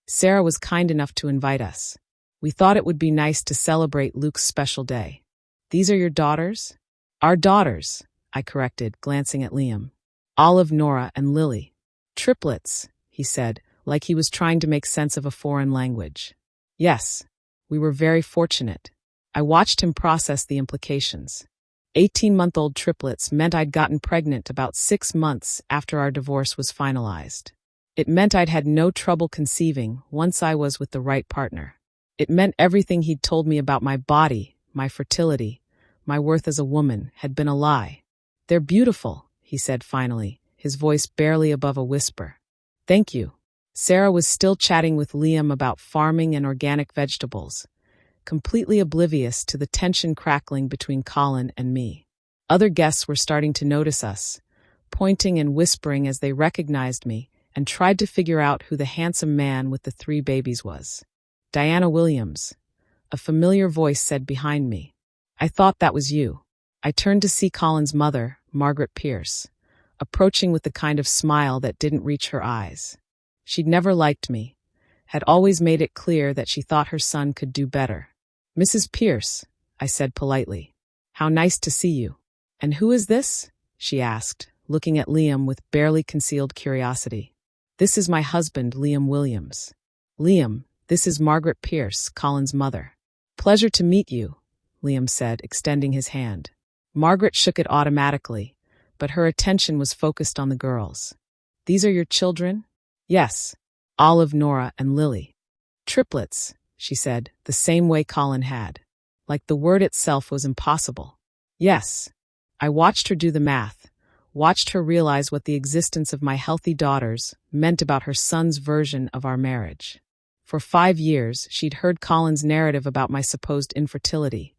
Sarah was kind enough to invite us. We thought it would be nice to celebrate Luke's special day. "These are your daughters?" "Our daughters," I corrected, glancing at Liam. "Olive, Nora, and Lily." "Triplets," he said, like he was trying to make sense of a foreign language. "Yes, we were very fortunate." I watched him process the implications. 18-month-old triplets meant I'd gotten pregnant about 6 months after our divorce was finalized. It meant I'd had no trouble conceiving once I was with the right partner. It meant everything he'd told me about my body, my fertility, my worth as a woman had been a lie. "They're beautiful," he said finally, his voice barely above a whisper. "Thank you." Sarah was still chatting with Liam about farming and organic vegetables, completely oblivious to the tension crackling between Colin and me. Other guests were starting to notice us, pointing and whispering as they recognized me and tried to figure out who the handsome man with the 3 babies was. "Diana Williams," a familiar voice said behind me. "I thought that was you." I turned to see Colin's mother, Margaret Pierce, approaching with the kind of smile that didn't reach her eyes. She'd never liked me, had always made it clear that she thought her son could do better. "Mrs. Pierce," I said politely. "How nice to see you." "And who is this?" she asked, looking at Liam with barely concealed curiosity. "This is my husband, Liam Williams." "Liam, this is Margaret Pierce, Colin's mother." "Pleasure to meet you," Liam said, extending his hand. Margaret shook it automatically, but her attention was focused on the girls. "These are your children?" "Yes, Olive, Nora, and Lily." "Triplets," she said, the same way Colin had. Like the word itself was impossible. "Yes." I watched her do the math, watched her realize what the existence of my healthy daughters meant about her son's version of our marriage. For 5 years, she'd heard Colin's narrative about my supposed infertility,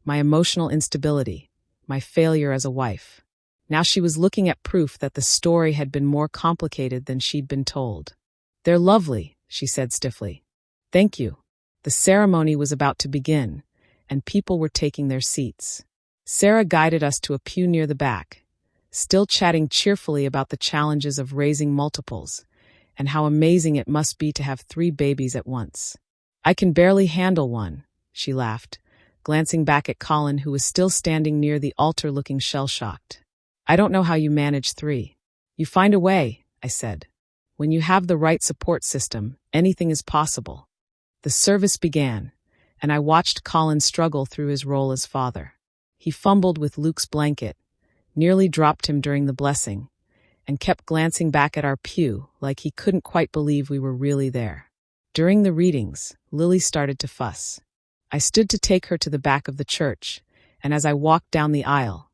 my emotional instability, my failure as a wife. Now she was looking at proof that the story had been more complicated than she'd been told. "They're lovely," she said stiffly. "Thank you." The ceremony was about to begin, and people were taking their seats. Sarah guided us to a pew near the back, still chatting cheerfully about the challenges of raising multiples, and how amazing it must be to have 3 babies at once. "I can barely handle one," she laughed, glancing back at Colin, who was still standing near the altar looking shell-shocked. "I don't know how you manage 3. "You find a way," I said. "When you have the right support system, anything is possible." The service began, and I watched Colin struggle through his role as father. He fumbled with Luke's blanket, nearly dropped him during the blessing, and kept glancing back at our pew like he couldn't quite believe we were really there. During the readings, Lily started to fuss. I stood to take her to the back of the church, and as I walked down the aisle,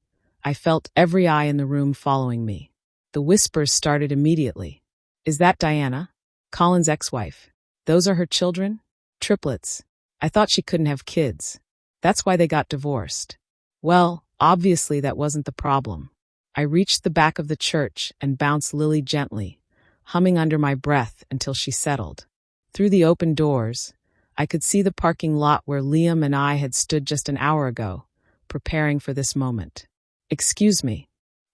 I felt every eye in the room following me. The whispers started immediately. "Is that Diana? Colin's ex-wife? Those are her children? Triplets. I thought she couldn't have kids. That's why they got divorced." Well, obviously that wasn't the problem. I reached the back of the church and bounced Lily gently, humming under my breath until she settled. Through the open doors, I could see the parking lot where Liam and I had stood just an hour ago, preparing for this moment. "Excuse me."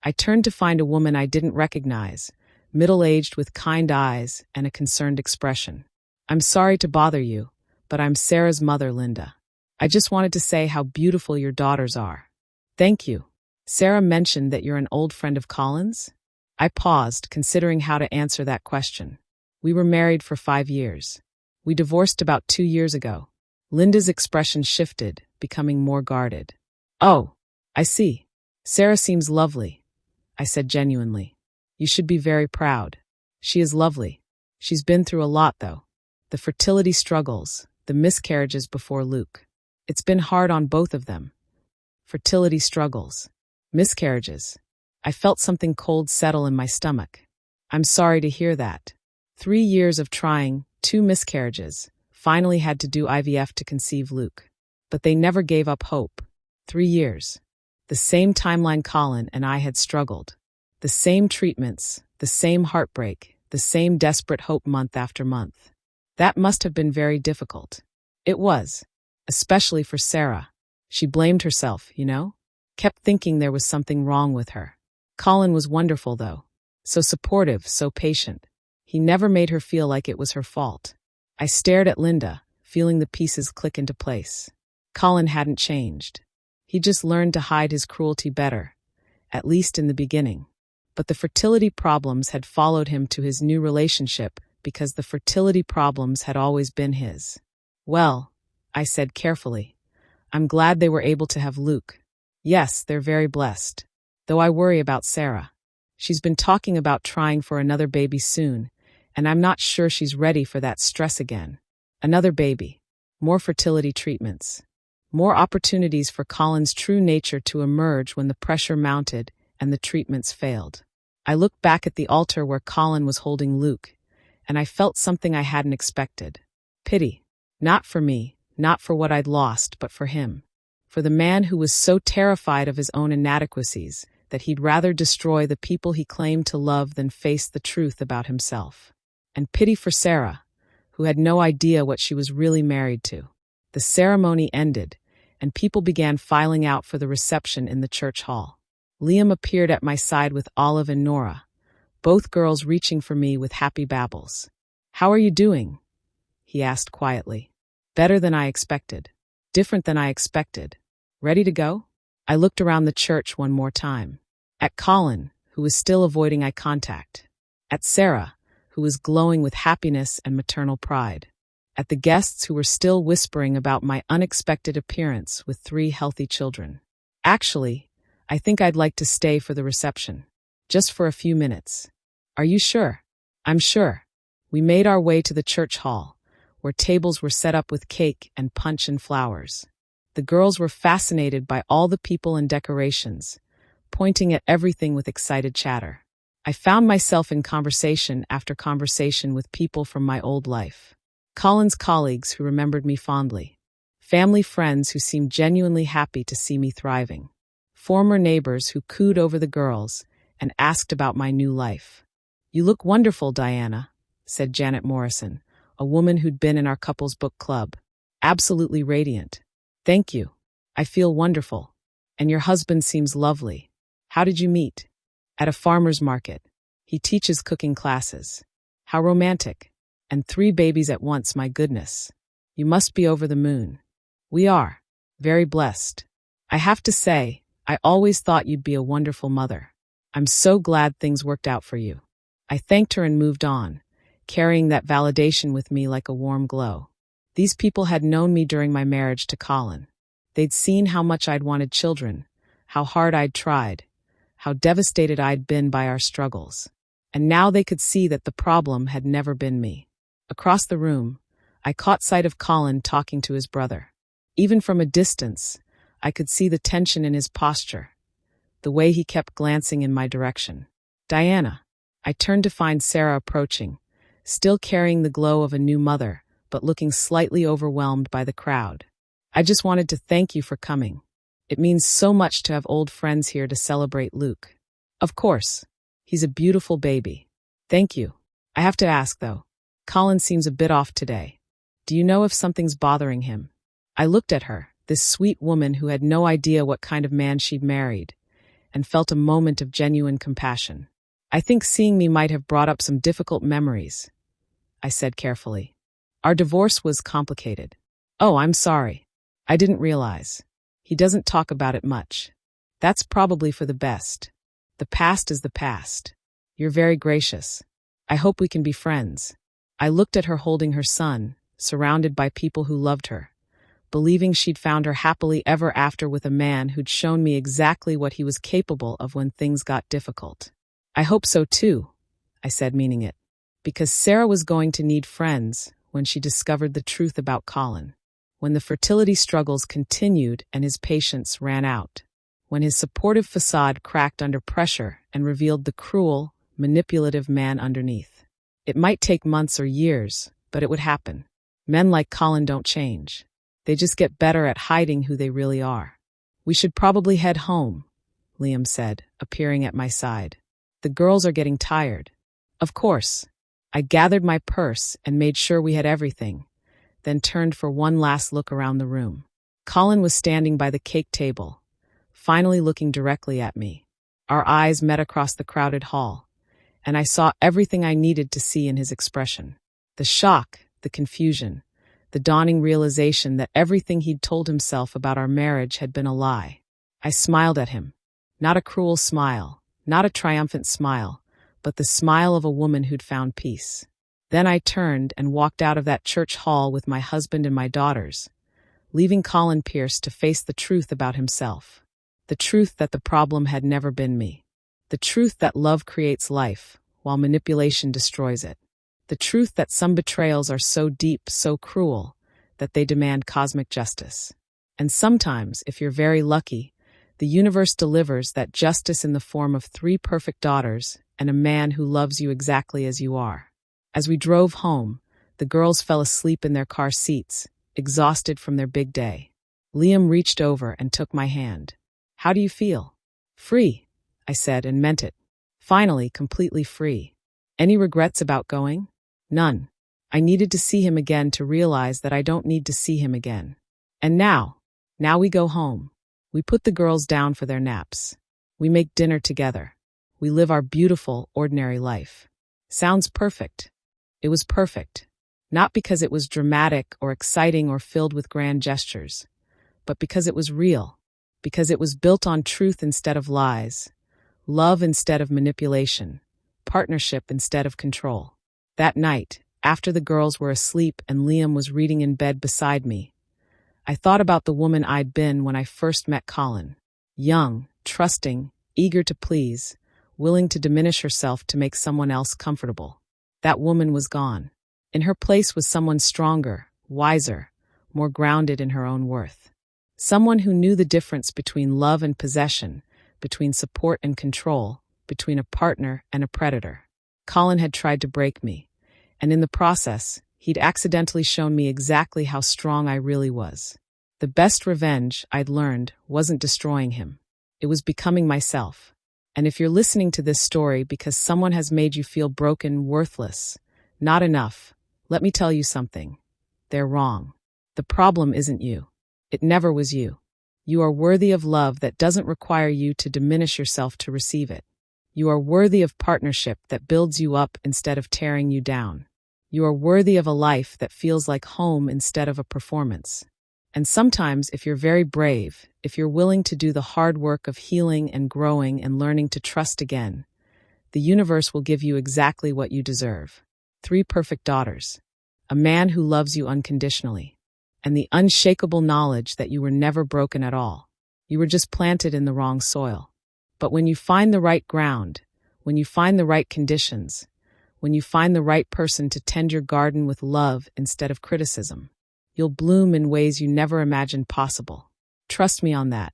I turned to find a woman I didn't recognize, middle-aged with kind eyes and a concerned expression. "I'm sorry to bother you, but I'm Sarah's mother, Linda. I just wanted to say how beautiful your daughters are." "Thank you." "Sarah mentioned that you're an old friend of Colin's?" I paused, considering how to answer that question. "We were married for 5 years. We divorced about 2 years ago." Linda's expression shifted, becoming more guarded. "Oh, I see. Sarah seems lovely," I said genuinely. "You should be very proud." "She is lovely. She's been through a lot, though. The fertility struggles, the miscarriages before Luke. It's been hard on both of them." Fertility struggles. Miscarriages. I felt something cold settle in my stomach. "I'm sorry to hear that." 3 years of trying, 2 miscarriages, finally had to do IVF to conceive Luke. But they never gave up hope. 3 years. The same timeline Colin and I had struggled. The same treatments, the same heartbreak, the same desperate hope month after month. That must have been very difficult. It was, especially for Sarah. She blamed herself, kept thinking there was something wrong with her. Colin was wonderful, though. So supportive, so patient. He never made her feel like it was her fault. I stared at Linda, feeling the pieces click into place. Colin hadn't changed. He just learned to hide his cruelty better, at least in the beginning. But the fertility problems had followed him to his new relationship because the fertility problems had always been his. Well, I said carefully, I'm glad they were able to have Luke. Yes, they're very blessed. Though I worry about Sarah. She's been talking about trying for another baby soon, and I'm not sure she's ready for that stress again. Another baby. More fertility treatments. More opportunities for Colin's true nature to emerge when the pressure mounted and the treatments failed. I looked back at the altar where Colin was holding Luke, and I felt something I hadn't expected. Pity. Not for me, not for what I'd lost, but for him. For the man who was so terrified of his own inadequacies that he'd rather destroy the people he claimed to love than face the truth about himself. And pity for Sarah, who had no idea what she was really married to. The ceremony ended, and people began filing out for the reception in the church hall. Liam appeared at my side with Olive and Nora, both girls reaching for me with happy babbles. "How are you doing?" he asked quietly. "Better than I expected. Different than I expected. Ready to go?" I looked around the church one more time. At Colin, who was still avoiding eye contact. At Sarah, who was glowing with happiness and maternal pride. At the guests who were still whispering about my unexpected appearance with 3 healthy children. "Actually, I think I'd like to stay for the reception. Just for a few minutes." "Are you sure?" "I'm sure." We made our way to the church hall, where tables were set up with cake and punch and flowers. The girls were fascinated by all the people and decorations, pointing at everything with excited chatter. I found myself in conversation after conversation with people from my old life. Colin's colleagues who remembered me fondly. Family friends who seemed genuinely happy to see me thriving. Former neighbors who cooed over the girls and asked about my new life. "You look wonderful, Diana," said Janet Morrison, a woman who'd been in our couples book club. "Absolutely radiant." "Thank you. I feel wonderful. And your husband seems lovely. How did you meet?" "At a farmer's market. He teaches cooking classes." "How romantic. And 3 babies at once, my goodness. You must be over the moon." "We are. Very blessed. I have to say, I always thought you'd be a wonderful mother. I'm so glad things worked out for you." I thanked her and moved on, carrying that validation with me like a warm glow. These people had known me during my marriage to Colin. They'd seen how much I'd wanted children, how hard I'd tried, how devastated I'd been by our struggles. And now they could see that the problem had never been me. Across the room, I caught sight of Colin talking to his brother. Even from a distance, I could see the tension in his posture, the way he kept glancing in my direction. "Diana." I turned to find Sarah approaching, still carrying the glow of a new mother, but looking slightly overwhelmed by the crowd. "I just wanted to thank you for coming. It means so much to have old friends here to celebrate Luke." "Of course. He's a beautiful baby." "Thank you. I have to ask, though. Colin seems a bit off today. Do you know if something's bothering him?" I looked at her, this sweet woman who had no idea what kind of man she'd married, and felt a moment of genuine compassion. "I think seeing me might have brought up some difficult memories," I said carefully. "Our divorce was complicated." "Oh, I'm sorry. I didn't realize. He doesn't talk about it much. That's probably for the best. The past is the past. You're very gracious. I hope we can be friends." I looked at her holding her son, surrounded by people who loved her, believing she'd found her happily ever after with a man who'd shown me exactly what he was capable of when things got difficult. "I hope so too," I said, meaning it, because Sarah was going to need friends when she discovered the truth about Colin, when the fertility struggles continued and his patience ran out, when his supportive facade cracked under pressure and revealed the cruel, manipulative man underneath. It might take months or years, but it would happen. Men like Colin don't change. They just get better at hiding who they really are. "We should probably head home," Liam said, appearing at my side. "The girls are getting tired." "Of course." I gathered my purse and made sure we had everything, then turned for one last look around the room. Colin was standing by the cake table, finally looking directly at me. Our eyes met across the crowded hall, and I saw everything I needed to see in his expression. The shock, the confusion, the dawning realization that everything he'd told himself about our marriage had been a lie. I smiled at him. Not a cruel smile, not a triumphant smile, but the smile of a woman who'd found peace. Then I turned and walked out of that church hall with my husband and my daughters, leaving Colin Pierce to face the truth about himself. The truth that the problem had never been me. The truth that love creates life, while manipulation destroys it. The truth that some betrayals are so deep, so cruel, that they demand cosmic justice. And sometimes, if you're very lucky, the universe delivers that justice in the form of 3 perfect daughters and a man who loves you exactly as you are. As we drove home, the girls fell asleep in their car seats, exhausted from their big day. Liam reached over and took my hand. "How do you feel?" "Free," I said, and meant it. Finally, completely free. "Any regrets about going?" "None. I needed to see him again to realize that I don't need to see him again. And now we go home. We put the girls down for their naps. We make dinner together. We live our beautiful, ordinary life." Sounds perfect. It was perfect. Not because it was dramatic or exciting or filled with grand gestures, but because it was real. Because it was built on truth instead of lies, love instead of manipulation, partnership instead of control. That night, after the girls were asleep and Liam was reading in bed beside me, I thought about the woman I'd been when I first met Colin. Young, trusting, eager to please, willing to diminish herself to make someone else comfortable. That woman was gone. In her place was someone stronger, wiser, more grounded in her own worth. Someone who knew the difference between love and possession, between support and control, between a partner and a predator. Colin had tried to break me, and in the process, he'd accidentally shown me exactly how strong I really was. The best revenge, I'd learned, wasn't destroying him. It was becoming myself. And if you're listening to this story because someone has made you feel broken, worthless, not enough, let me tell you something. They're wrong. The problem isn't you. It never was you. You are worthy of love that doesn't require you to diminish yourself to receive it. You are worthy of partnership that builds you up instead of tearing you down. You are worthy of a life that feels like home instead of a performance. And sometimes, if you're very brave, if you're willing to do the hard work of healing and growing and learning to trust again, the universe will give you exactly what you deserve. 3 perfect daughters, a man who loves you unconditionally, and the unshakable knowledge that you were never broken at all. You were just planted in the wrong soil. But when you find the right ground, when you find the right conditions, when you find the right person to tend your garden with love instead of criticism, you'll bloom in ways you never imagined possible. Trust me on that.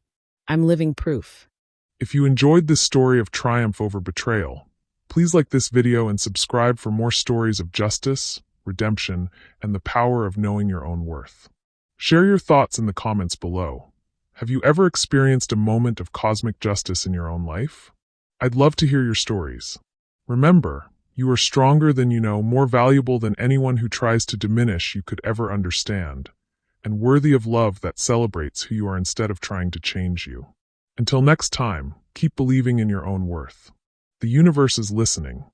I'm living proof. If you enjoyed this story of triumph over betrayal, please like this video and subscribe for more stories of justice, redemption, and the power of knowing your own worth. Share your thoughts in the comments below. Have you ever experienced a moment of cosmic justice in your own life? I'd love to hear your stories. Remember, you are stronger than you know, more valuable than anyone who tries to diminish you could ever understand, and worthy of love that celebrates who you are instead of trying to change you. Until next time, keep believing in your own worth. The universe is listening,